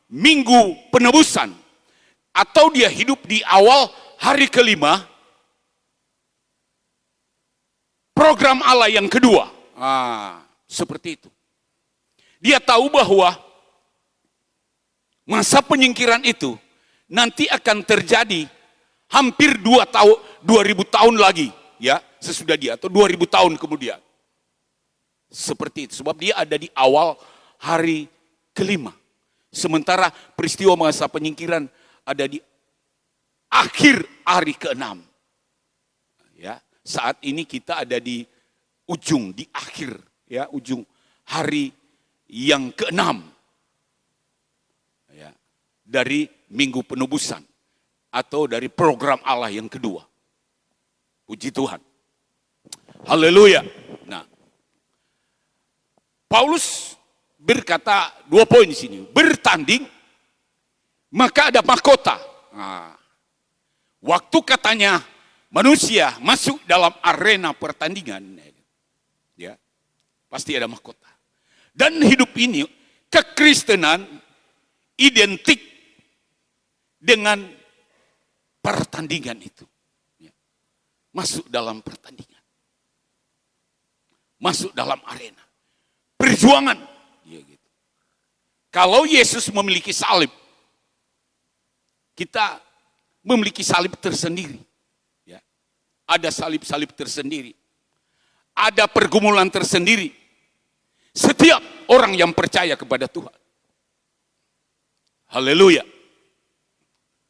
Speaker 3: minggu penebusan, atau dia hidup di awal hari kelima program Allah yang kedua. Seperti itu. Dia tahu bahwa masa penyingkiran itu nanti akan terjadi hampir 2000 tahun lagi, ya, sesudah dia, atau 2000 tahun kemudian. Seperti itu, sebab dia ada di awal hari kelima. Sementara peristiwa masa penyingkiran ada di akhir hari ke-6. Ya, saat ini kita ada di ujung, di akhir, ya, ujung hari yang ke-6. Ya, dari minggu penebusan atau dari program Allah yang kedua. Puji Tuhan. Haleluya. Nah, Paulus berkata 2 poin di sini. Bertanding, maka ada mahkota. Nah, waktu katanya manusia masuk dalam arena pertandingan, ya, pasti ada mahkota. Dan hidup ini, kekristenan identik dengan pertandingan itu. Ya. Masuk dalam pertandingan. Masuk dalam arena. Perjuangan. Ya, gitu. Kalau Yesus memiliki salib, kita memiliki salib tersendiri. Ya. Ada salib-salib tersendiri. Ada pergumulan tersendiri. Setiap orang yang percaya kepada Tuhan. Haleluya.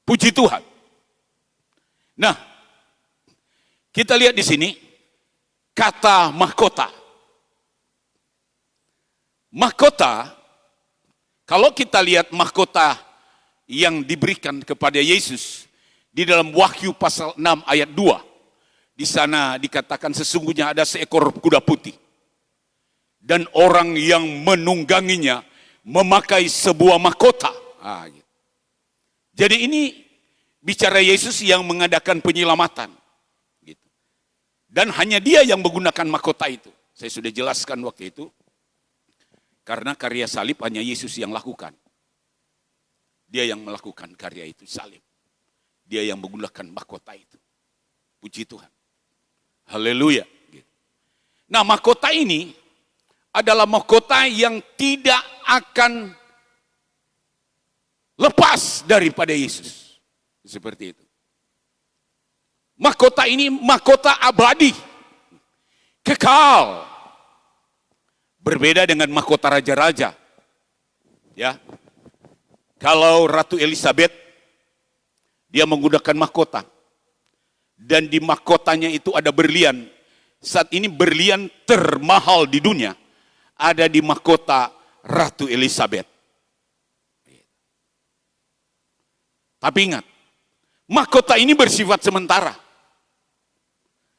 Speaker 3: Puji Tuhan. Nah, kita lihat di sini kata mahkota. Mahkota, kalau kita lihat mahkota yang diberikan kepada Yesus di dalam Wahyu pasal 6 ayat 2. Di sana dikatakan sesungguhnya ada seekor kuda putih. Dan orang yang menungganginya memakai sebuah mahkota. Gitu. Jadi ini bicara Yesus yang mengadakan penyelamatan. Gitu. Dan hanya dia yang menggunakan mahkota itu. Saya sudah jelaskan waktu itu. Karena karya salib hanya Yesus yang lakukan. Dia yang melakukan karya itu, salib. Dia yang menggunakan mahkota itu. Puji Tuhan. Haleluya. Gitu. Nah, mahkota ini adalah mahkota yang tidak akan lepas daripada Yesus. Seperti itu. Mahkota ini mahkota abadi. Kekal. Berbeda dengan mahkota raja-raja. Ya. Kalau Ratu Elizabeth, dia menggunakan mahkota. Dan di mahkotanya itu ada berlian. Saat ini berlian termahal di dunia ada di mahkota Ratu Elizabeth. Tapi ingat, mahkota ini bersifat sementara.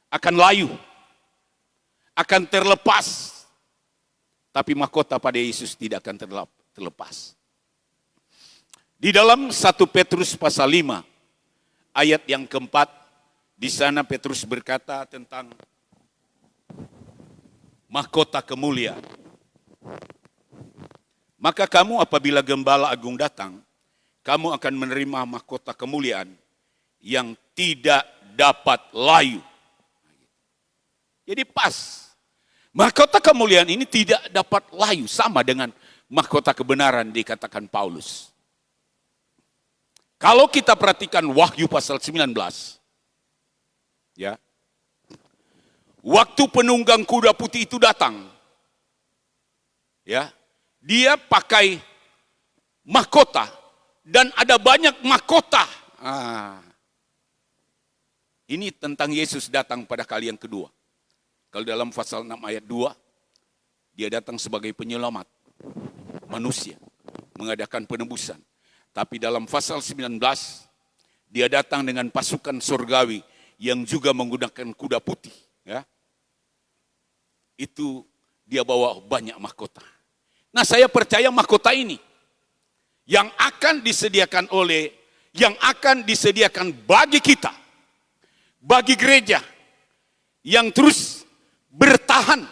Speaker 3: Akan layu. Akan terlepas. Tapi mahkota pada Yesus tidak akan terlepas. Di dalam 1 Petrus pasal 5, ayat yang keempat, di sana Petrus berkata tentang mahkota kemuliaan. Maka kamu apabila gembala agung datang, kamu akan menerima mahkota kemuliaan yang tidak dapat layu. Jadi pas. Mahkota kemuliaan ini tidak dapat layu. Sama dengan mahkota kebenaran dikatakan Paulus. Kalau kita perhatikan Wahyu pasal 19. Ya. Waktu penunggang kuda putih itu datang. Ya. Dia pakai mahkota. Dan ada banyak mahkota. Ini tentang Yesus datang pada kali yang kedua. Kalau dalam pasal 6 ayat 2, dia datang sebagai penyelamat manusia, mengadakan penebusan. Tapi dalam pasal 19, dia datang dengan pasukan surgawi yang juga menggunakan kuda putih. Ya. Itu dia bawa banyak mahkota. Nah, saya percaya mahkota ini yang akan disediakan bagi kita, bagi gereja yang terus bertahan.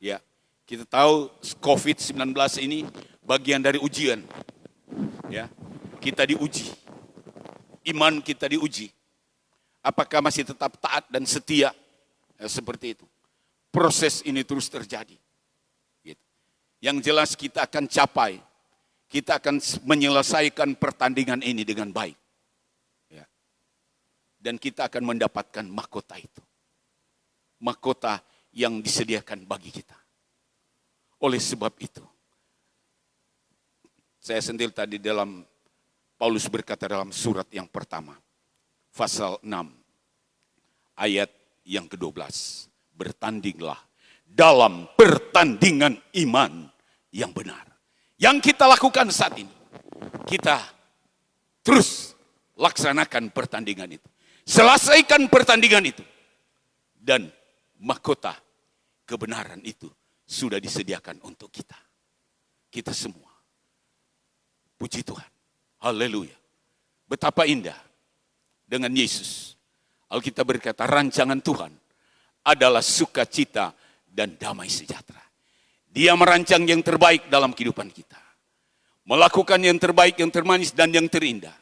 Speaker 3: Ya, kita tahu COVID-19 ini bagian dari ujian. Ya, kita diuji. Iman kita diuji. Apakah masih tetap taat dan setia? Ya, seperti itu. Proses ini terus terjadi. Gitu. Yang jelas kita akan capai. Kita akan menyelesaikan pertandingan ini dengan baik. Ya. Dan kita akan mendapatkan mahkota itu. Mahkota yang disediakan bagi kita. Oleh sebab itu, saya sentil tadi dalam, Paulus berkata dalam surat yang pertama, pasal 6, ayat yang ke-12. Bertandinglah dalam pertandingan iman yang benar. Yang kita lakukan saat ini, kita terus laksanakan pertandingan itu. Selesaikan pertandingan itu. Dan mahkota kebenaran itu sudah disediakan untuk kita. Kita semua. Puji Tuhan. Haleluya. Betapa indah dengan Yesus. Alkitab berkata rancangan Tuhan adalah sukacita dan damai sejahtera. Dia merancang yang terbaik dalam kehidupan kita. Melakukan yang terbaik, yang termanis, dan yang terindah.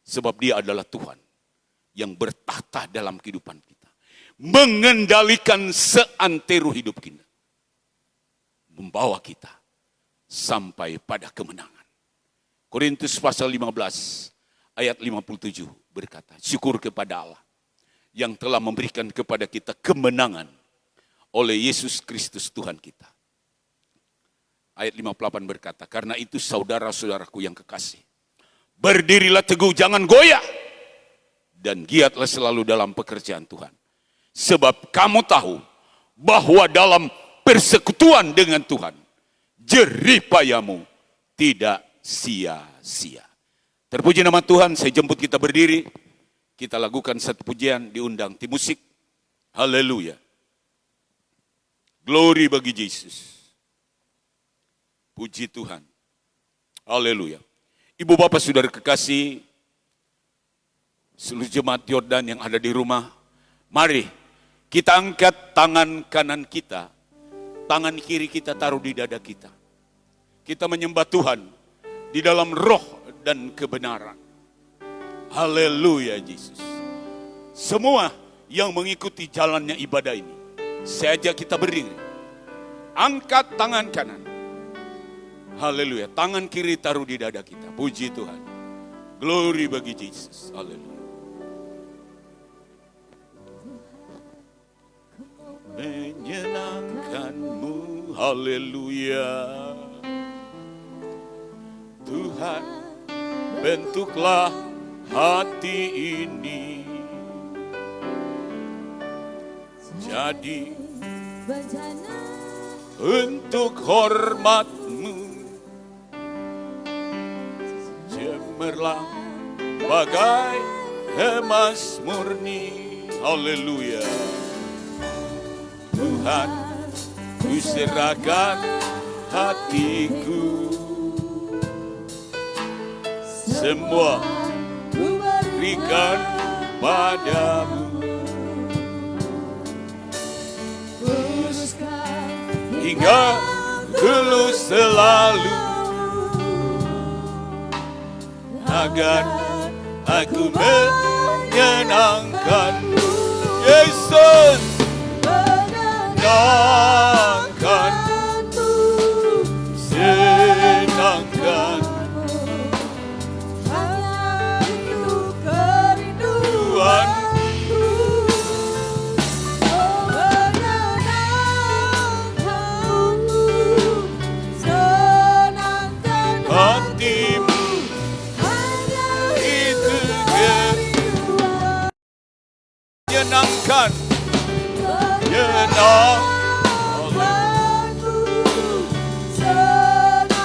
Speaker 3: Sebab dia adalah Tuhan yang bertahta dalam kehidupan kita. Mengendalikan seantero hidup kita. Membawa kita sampai pada kemenangan. Korintus pasal 15 ayat 57 berkata, syukur kepada Allah yang telah memberikan kepada kita kemenangan oleh Yesus Kristus Tuhan kita. Ayat 58 berkata, karena itu saudara-saudaraku yang kekasih, berdirilah teguh, jangan goyah, dan giatlah selalu dalam pekerjaan Tuhan. Sebab kamu tahu bahwa dalam persekutuan dengan Tuhan, jerih payamu tidak sia-sia. Terpuji nama Tuhan, saya jemput kita berdiri. Kita lakukan satu pujian, diundang tim musik. Haleluya. Glory bagi Yesus. Puji Tuhan. Haleluya. Ibu bapak saudara kekasih, seluruh jemaat Yordan yang ada di rumah, mari kita angkat tangan kanan kita, tangan kiri kita taruh di dada kita. Kita menyembah Tuhan di dalam roh dan kebenaran. Haleluya Yesus. Semua yang mengikuti jalannya ibadah ini, saya ajak kita berdiri. Angkat tangan kanan. Haleluya. Tangan kiri taruh di dada kita. Puji Tuhan. Glory bagi Yesus. Haleluya. Menyenangkanmu. Haleluya. Tuhan, bentuklah hati ini jadi untuk hormat-Mu, cemerlang bagai emas murni. Haleluya. Tuhan, ku serahkan hatiku, semua berikan padamu. Hingga dulu selalu, agar aku menyenangkanmu. Yesus, menyenangkanmu, senangkan menyenangkan, menyenangkan.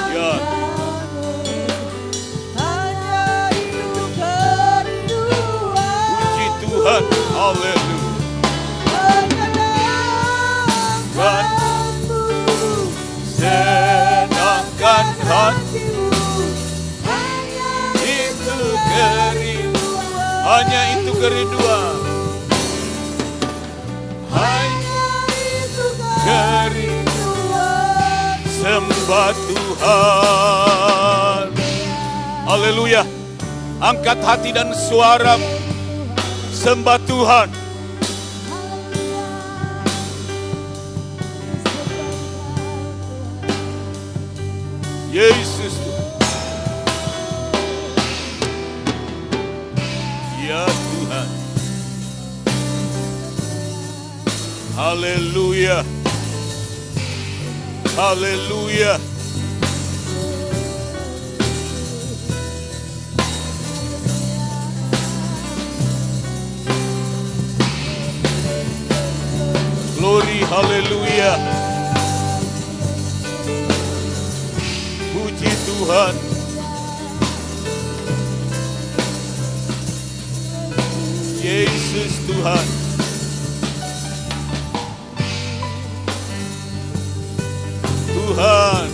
Speaker 3: Ya. Puji Tuhan, haleluya. Senangkan hatimu, itu kerinduan, hanya itu kerinduan. Sembah Tuhan. Haleluya. Angkat hati dan suara, sembah Tuhan. Yesus. Ya Tuhan. Haleluya. Haleluya. Glory, haleluya. Puji Tuhan. Yesus Tuhan. Tuhan.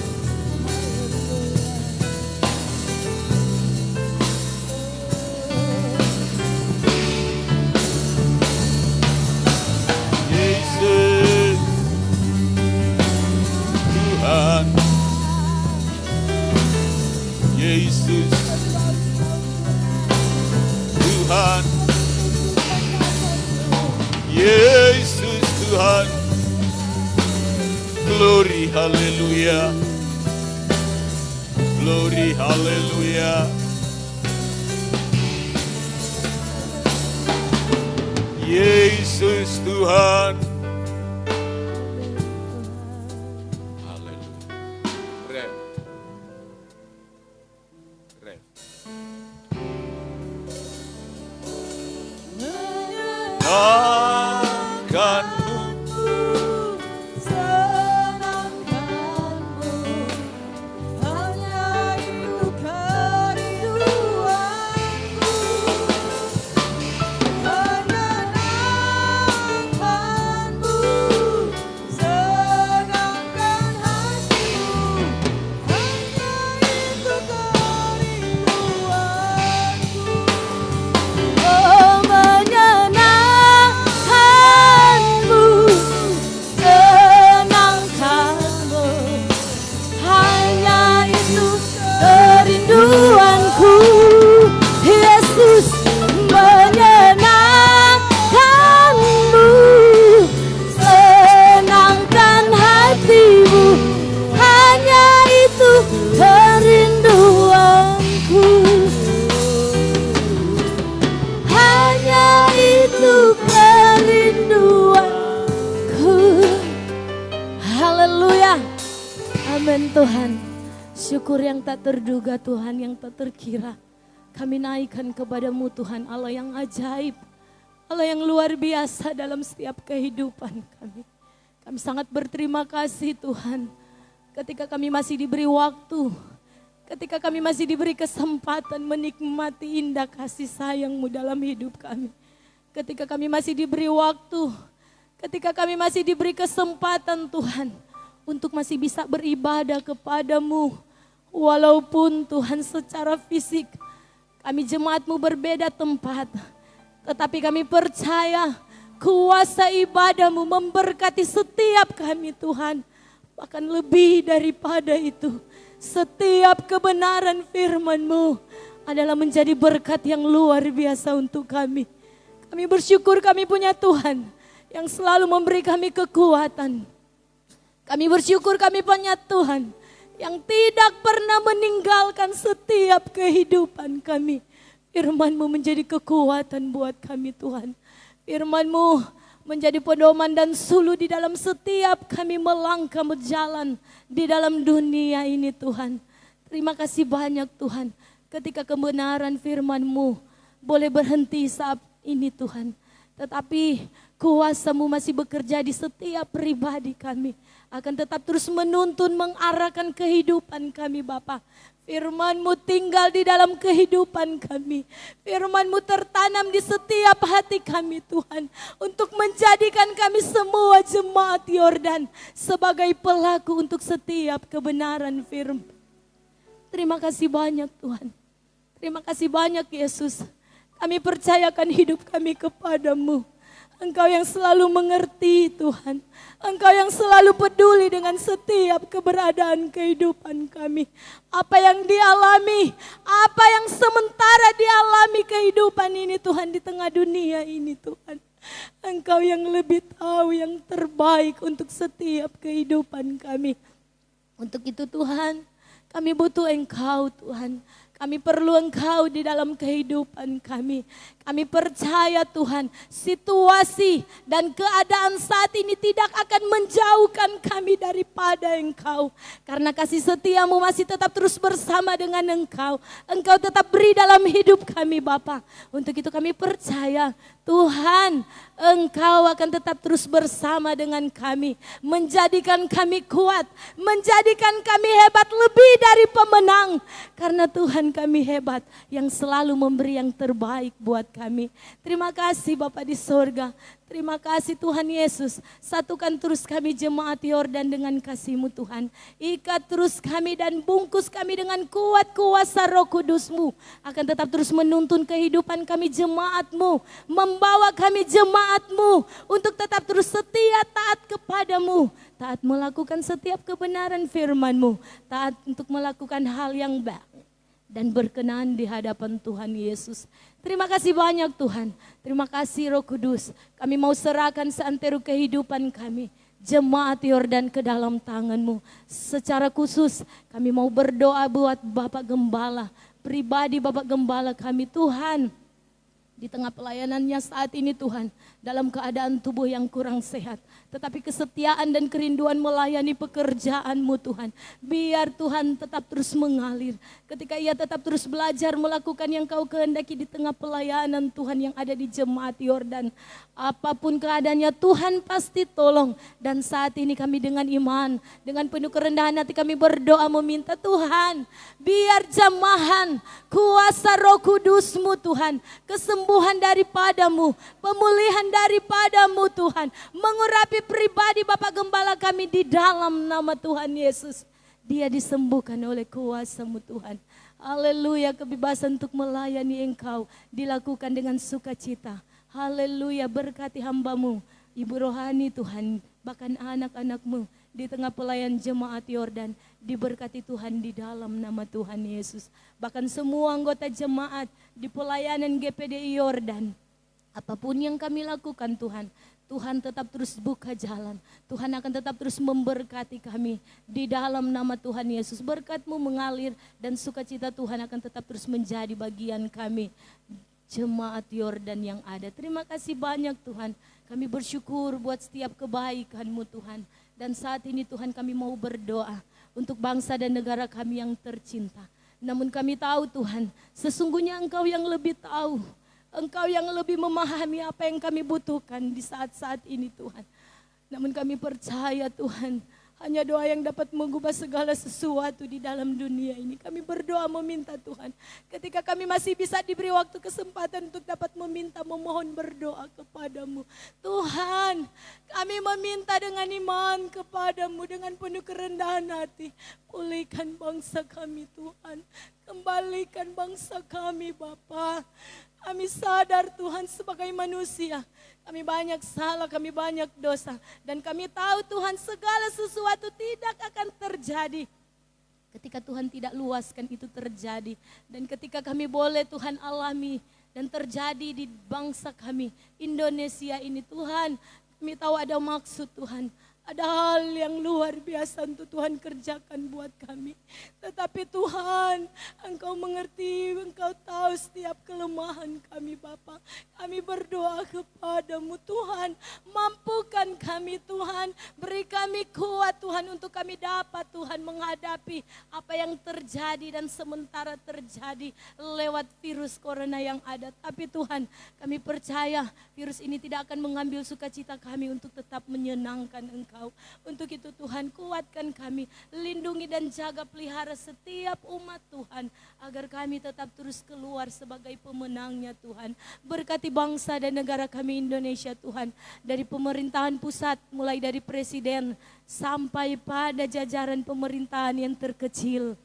Speaker 3: Glory, haleluya. Glory, haleluya. Yesus Tuhan. Haleluya. Ref. Akanmu
Speaker 2: senangkanmu, hanya itu kerinduanku. Menyenangkanmu, senangkan hatimu, hanya itu kerinduanku. Oh, menyenangkanmu, senangkanmu, hanya itu kerinduanku. Yesus, menyenangkanmu, senangkan hatimu, hanya itu kerinduanku. Hanya itu kerinduanku. Haleluya. Amin Tuhan. Syukur yang tak terduga Tuhan, yang tak terkira. Kami naikkan kepadamu Tuhan, Allah yang ajaib. Allah yang luar biasa dalam setiap kehidupan kami. Kami sangat berterima kasih Tuhan. Ketika kami masih diberi waktu, ketika kami masih diberi kesempatan menikmati indah kasih sayang-Mu dalam hidup kami. Ketika kami masih diberi waktu, ketika kami masih diberi kesempatan Tuhan, untuk masih bisa beribadah kepadamu. Walaupun Tuhan secara fisik kami jemaat-Mu berbeda tempat, tetapi kami percaya kuasa ibadah-Mu memberkati setiap kami Tuhan. Bahkan lebih daripada itu, setiap kebenaran firman-Mu adalah menjadi berkat yang luar biasa untuk kami. Kami bersyukur kami punya Tuhan yang selalu memberi kami kekuatan. Kami bersyukur kami punya Tuhan yang tidak pernah meninggalkan setiap kehidupan kami. Firman-Mu menjadi kekuatan buat kami Tuhan. Firman-Mu menjadi pedoman dan suluh di dalam setiap kami melangkah berjalan di dalam dunia ini Tuhan. Terima kasih banyak Tuhan. Ketika kebenaran firman-Mu boleh berhenti saat ini Tuhan. Tetapi kuasa-Mu masih bekerja di setiap pribadi kami. Akan tetap terus menuntun, mengarahkan kehidupan kami Bapa. Firman-Mu tinggal di dalam kehidupan kami. Firman-Mu tertanam di setiap hati kami Tuhan. Untuk menjadikan kami semua jemaat Yordan sebagai pelaku untuk setiap kebenaran firman. Terima kasih banyak Tuhan. Terima kasih banyak Yesus. Kami percayakan hidup kami kepadamu. Engkau yang selalu mengerti Tuhan. Engkau yang selalu peduli dengan setiap keberadaan kehidupan kami. Apa yang dialami, apa yang sementara dialami kehidupan ini Tuhan di tengah dunia ini Tuhan. Engkau yang lebih tahu yang terbaik untuk setiap kehidupan kami. Untuk itu Tuhan, kami butuh Engkau Tuhan. Kami perlu Engkau di dalam kehidupan kami. Kami percaya Tuhan, situasi dan keadaan saat ini tidak akan menjauhkan kami daripada Engkau. Karena kasih setia-Mu masih tetap terus bersama dengan Engkau. Engkau tetap beri dalam hidup kami Bapa. Untuk itu kami percaya Tuhan, Engkau akan tetap terus bersama dengan kami. Menjadikan kami kuat, menjadikan kami hebat lebih dari pemenang. Karena Tuhan kami hebat yang selalu memberi yang terbaik buat kami. Terima kasih Bapa di sorga. Terima kasih Tuhan Yesus. Satukan terus kami jemaat Yordan dengan kasih-Mu Tuhan. Ikat terus kami dan bungkus kami dengan kuat kuasa Roh Kudus-Mu. Akan tetap terus menuntun kehidupan kami jemaat-Mu. Membawa kami jemaat-Mu untuk tetap terus setia taat kepadamu. Taat melakukan setiap kebenaran firman-Mu. Taat untuk melakukan hal yang baik dan berkenan di hadapan Tuhan Yesus. Terima kasih banyak Tuhan. Terima kasih Roh Kudus. Kami mau serahkan seantero kehidupan kami. jemaat Yordan ke dalam tangan-Mu. Secara khusus kami mau berdoa buat Bapak Gembala, pribadi Bapak Gembala kami Tuhan. Di tengah pelayanannya saat ini Tuhan, dalam keadaan tubuh yang kurang sehat, tetapi kesetiaan dan kerinduan melayani pekerjaan-Mu Tuhan. Biar Tuhan tetap terus mengalir. Ketika ia tetap terus belajar melakukan yang Kau kehendaki di tengah pelayanan Tuhan yang ada di jemaat Yordan. Apapun keadaannya Tuhan pasti tolong. Dan saat ini kami dengan iman, dengan penuh kerendahan hati kami berdoa meminta Tuhan, biar jamahan kuasa Roh Kudus-Mu Tuhan, kesembuhan daripada-Mu, pemulihan daripada-Mu Tuhan, mengurapi pribadi Bapak Gembala kami di dalam nama Tuhan Yesus. Dia disembuhkan oleh kuasa-Mu Tuhan. Haleluya, kebebasan untuk melayani Engkau dilakukan dengan sukacita. Haleluya, berkati hamba-Mu, Ibu Rohani Tuhan, bahkan anak-anak-Mu di tengah pelayan jemaat Yordan, diberkati Tuhan di dalam nama Tuhan Yesus. Bahkan semua anggota jemaat di pelayanan GPDI Yordan, apapun yang kami lakukan Tuhan, Tuhan tetap terus buka jalan. Tuhan akan tetap terus memberkati kami di dalam nama Tuhan Yesus. Berkat-Mu mengalir dan sukacita Tuhan akan tetap terus menjadi bagian kami, jemaat Yordan yang ada. Terima kasih banyak Tuhan. Kami bersyukur buat setiap kebaikan-Mu Tuhan. Dan saat ini Tuhan kami mau berdoa untuk bangsa dan negara kami yang tercinta. Namun kami tahu Tuhan, sesungguhnya Engkau yang lebih tahu. Engkau yang lebih memahami apa yang kami butuhkan di saat-saat ini Tuhan. Namun kami percaya Tuhan, hanya doa yang dapat mengubah segala sesuatu di dalam dunia ini. Kami berdoa meminta Tuhan, ketika kami masih bisa diberi waktu kesempatan untuk dapat meminta, memohon berdoa kepada-Mu. Tuhan, kami meminta dengan iman kepada-Mu, dengan penuh kerendahan hati. Pulihkan bangsa kami Tuhan, kembalikan bangsa kami Bapa. Kami sadar Tuhan sebagai manusia, kami banyak salah, kami banyak dosa. Dan kami tahu Tuhan segala sesuatu tidak akan terjadi ketika Tuhan tidak luaskan itu terjadi. Dan ketika kami boleh Tuhan alami dan terjadi di bangsa kami, Indonesia ini Tuhan, kami tahu ada maksud Tuhan. Ada hal yang luar biasa untuk Tuhan kerjakan buat kami. Tetapi Tuhan, Engkau mengerti, Engkau tahu setiap kelemahan kami Bapa. Kami berdoa kepada-Mu Tuhan, mampukan kami Tuhan, beri kami kuat Tuhan untuk kami dapat Tuhan menghadapi apa yang terjadi dan sementara terjadi lewat virus corona yang ada. Tapi Tuhan, kami percaya virus ini tidak akan mengambil sukacita kami untuk tetap menyenangkan Engkau. Untuk itu Tuhan, kuatkan kami, lindungi dan jaga pelihara setiap umat Tuhan, agar kami tetap terus keluar sebagai pemenangnya Tuhan. Berkati bangsa dan negara kami Indonesia Tuhan, dari pemerintahan pusat mulai dari presiden sampai pada jajaran pemerintahan yang terkecil,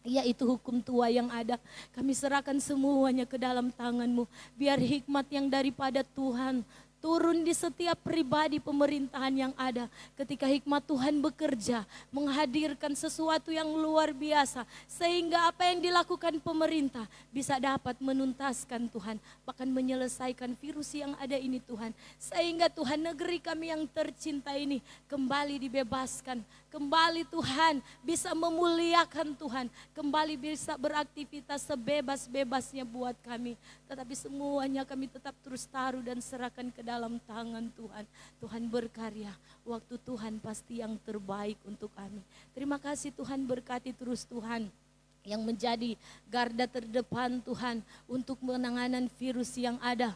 Speaker 2: yaitu hukum tua yang ada. Kami serahkan semuanya ke dalam tangan-Mu. Biar hikmat yang daripada Tuhan turun di setiap pribadi pemerintahan yang ada. Ketika hikmat Tuhan bekerja, menghadirkan sesuatu yang luar biasa, sehingga apa yang dilakukan pemerintah bisa dapat menuntaskan Tuhan, bahkan menyelesaikan virus yang ada ini Tuhan. Sehingga Tuhan, negeri kami yang tercinta ini kembali dibebaskan, kembali Tuhan bisa memuliakan Tuhan, kembali bisa beraktivitas sebebas-bebasnya buat kami. Tetapi semuanya kami tetap terus taruh dan serahkan ke dalam tangan Tuhan. Tuhan berkarya, waktu Tuhan pasti yang terbaik untuk kami. Terima kasih Tuhan, berkati terus Tuhan yang menjadi garda terdepan Tuhan untuk penanganan virus yang ada.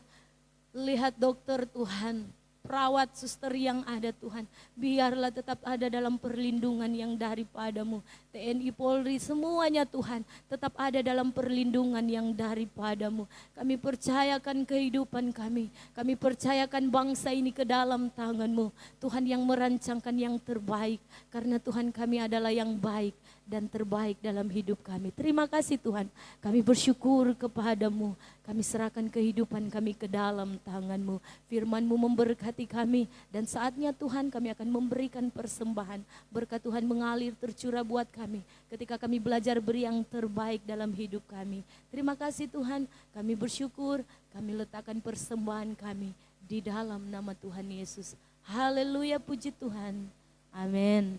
Speaker 2: Lihat dokter Tuhan, perawat, suster yang ada Tuhan, biarlah tetap ada dalam perlindungan yang daripada-Mu. TNI, Polri, semuanya Tuhan tetap ada dalam perlindungan yang daripada-Mu. Kami percayakan kehidupan kami percayakan bangsa ini ke dalam tangan-Mu. Tuhan yang merancangkan yang terbaik, karena Tuhan kami adalah yang baik dan terbaik dalam hidup kami. Terima kasih Tuhan, kami bersyukur kepada-Mu. Kami serahkan kehidupan kami ke dalam tangan-Mu. Firman-Mu memberkati kami, dan saatnya Tuhan kami akan memberikan persembahan. Berkat Tuhan mengalir tercurah buat kami ketika kami belajar beri yang terbaik dalam hidup kami. Terima kasih Tuhan, kami bersyukur, kami letakkan persembahan kami di dalam nama Tuhan Yesus. Haleluya, puji Tuhan. Amin.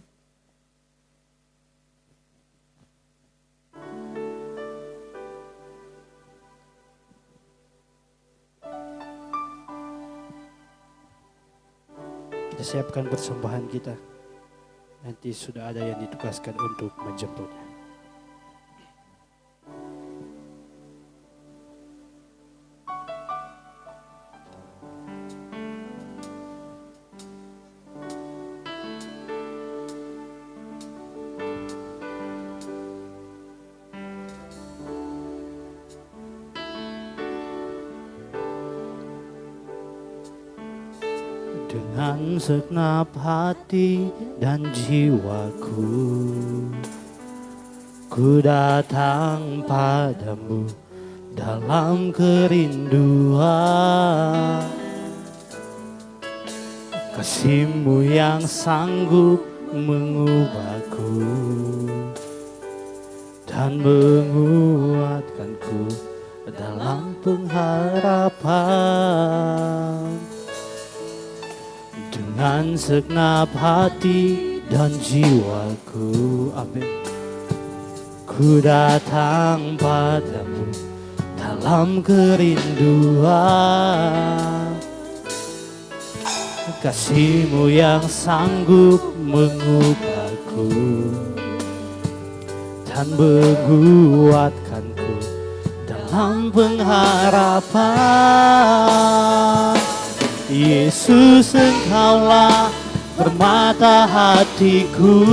Speaker 1: Kita siapkan persembahan kita. Nanti sudah ada yang ditugaskan untuk menjemputnya. Dengan segenap hati dan jiwaku, ku datang padamu dalam kerinduan. Kasih-Mu yang sanggup mengubahku dan menguatkanku dalam pengharapan. Dengan segenap hati dan jiwaku, amin, ku datang padamu dalam kerinduan. Kasih-Mu yang sanggup mengubahku dan menguatkanku dalam pengharapan. Yesus, Engkaulah permata hatiku,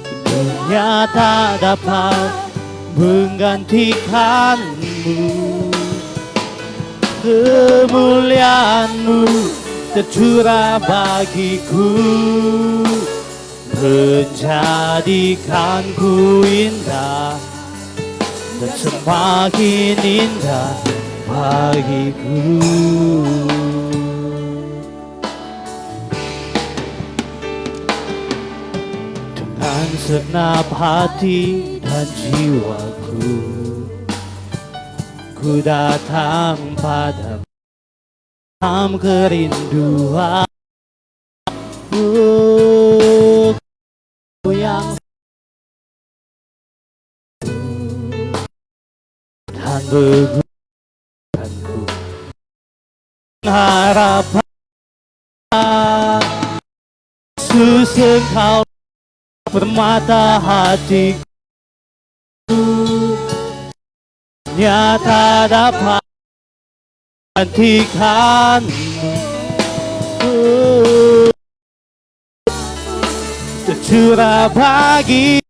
Speaker 1: dunia tak dapat menggantikan-Mu. Kemuliaan-Mu tercurah bagiku, menjadikanku indah dan semakin indah bagiku. Dengan segenap hati dan jiwaku, ku datang padamu dalam kerinduan. Yang dan harapan. Yesus, Engkau permata hatiku, nyata dapat gantikan-Mu. Tercurah bagiku,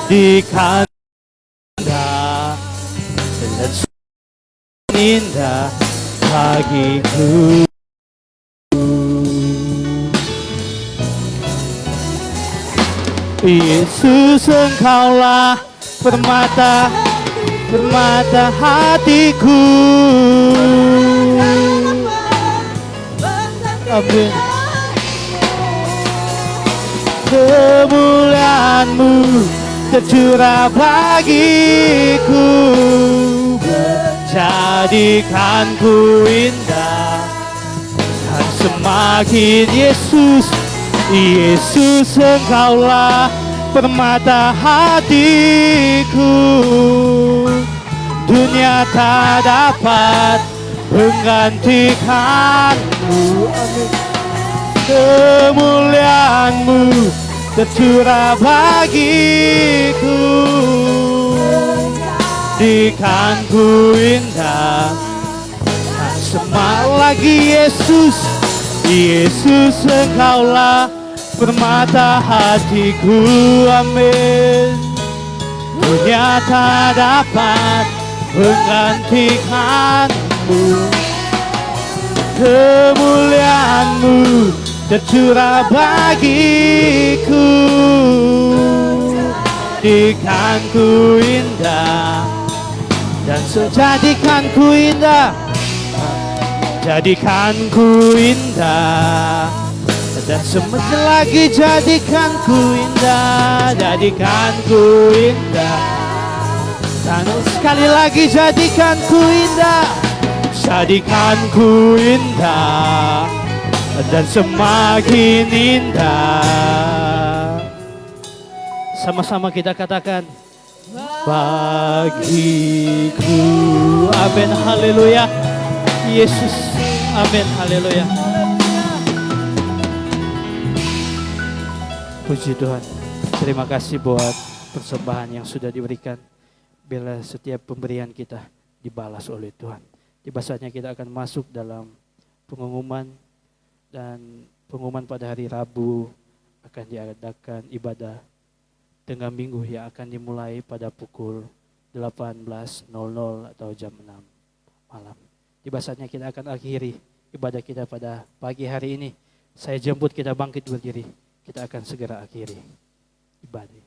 Speaker 1: menjadikan indah dan indah bagiku. Yesus, Engkaulah permata hatiku. Amin. Kemuliaan-Mu tercurah bagiku, menjadikanku indah dan semakin. Yesus, Yesus, Engkaulah permata hatiku, dunia tak dapat menggantikan-Mu. Amin. Kemuliaan-Mu tercurah bagiku, jadikanku indah tak semak lagi. Yesus, Yesus, Engkaulah permata hatiku. Amin. Dunia tak dapat menggantikan-Mu. Kemuliaan-Mu tercurah bagiku, jadikanku indah dan jadikanku indah, jadikanku indah dan semuanya lagi. Jadikanku indah, jadikanku indah, dan sekali lagi jadikanku indah, jadikanku indah dan semakin indah. Sama-sama kita katakan, bagiku. Amin, haleluya. Yesus, amin, haleluya. Puji Tuhan. Terima kasih buat persembahan yang sudah diberikan. Bila setiap pemberian kita dibalas oleh Tuhan. Tiba saatnya kita akan masuk dalam pengumuman, dan pengumuman pada hari Rabu akan diadakan ibadah tengah minggu yang akan dimulai pada pukul 18.00 atau jam 6 malam. Tiba saatnya kita akan akhiri ibadah kita pada pagi hari ini. Saya jemput kita bangkit berdiri. Kita akan segera akhiri ibadah.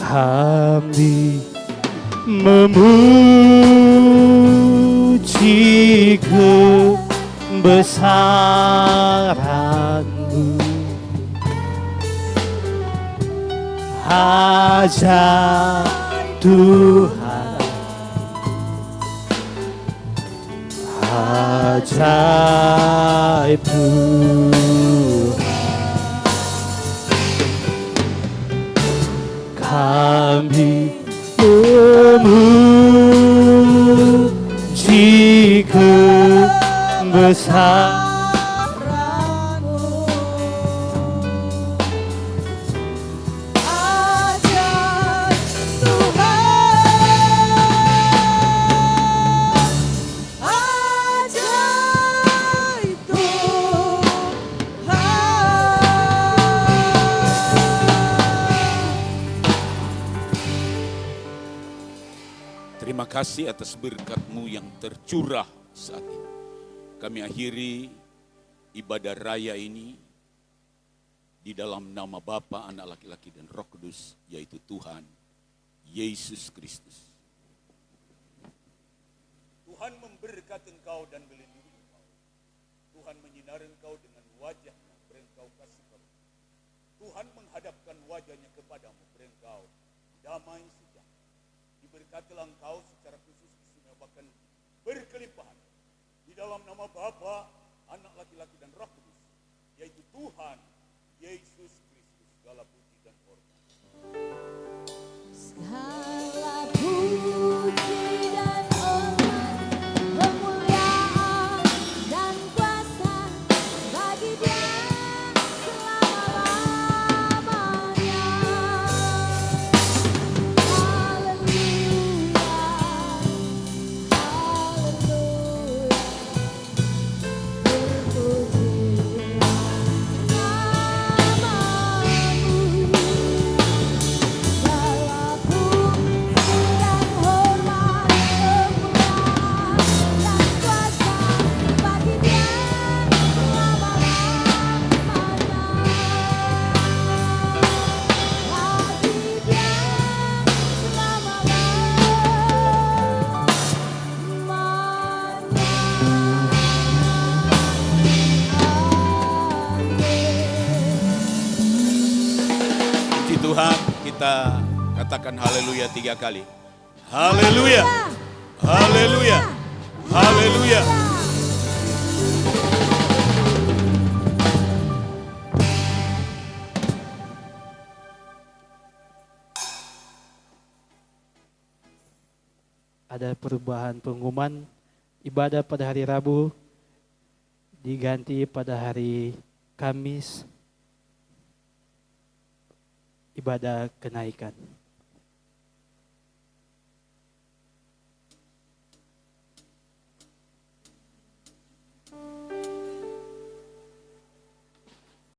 Speaker 1: Kami memuji kebesaran-Mu, ajaib Tuhan, ajaib Tuhan. Kami memuji kebesaran-Mu, ajaib Tuhan, ajaib Tuhan.
Speaker 3: Terima kasih atas berkat-Mu yang tercurah saat ini. Kami akhiri ibadah raya ini di dalam nama Bapa, Anak laki-laki dan Roh Kudus, yaitu Tuhan Yesus Kristus. Tuhan memberkati engkau dan melindungi engkau. Tuhan menyinari engkau dengan wajah-Nya, beri engkau kasih karunia. Tuhan menghadapkan wajah-Nya kepadamu, beri engkau damai sejahtera. Diberkatilah engkau secara khusus istimewakan berkelimpahan di dalam nama Bapa, Anak laki-laki dan Roh Kudus, yaitu Tuhan Yesus Kristus. Segala puji dan hormat.
Speaker 2: Segala puji dan hormat, kemuliaan dan kuasa bagi Dia selama-lamanya. Haleluya, haleluya, terpuji namamu. Segala puji dan hormat, kemuliaan dan kuasa bagi Dia selama-lamanya. Bagi Dia
Speaker 3: Puji Tuhan, kita katakan haleluya 3 kali. Haleluya, haleluya, haleluya.
Speaker 1: Ada perubahan pengumuman, ibadah pada hari Rabu diganti pada hari Kamis, ibadah kenaikan.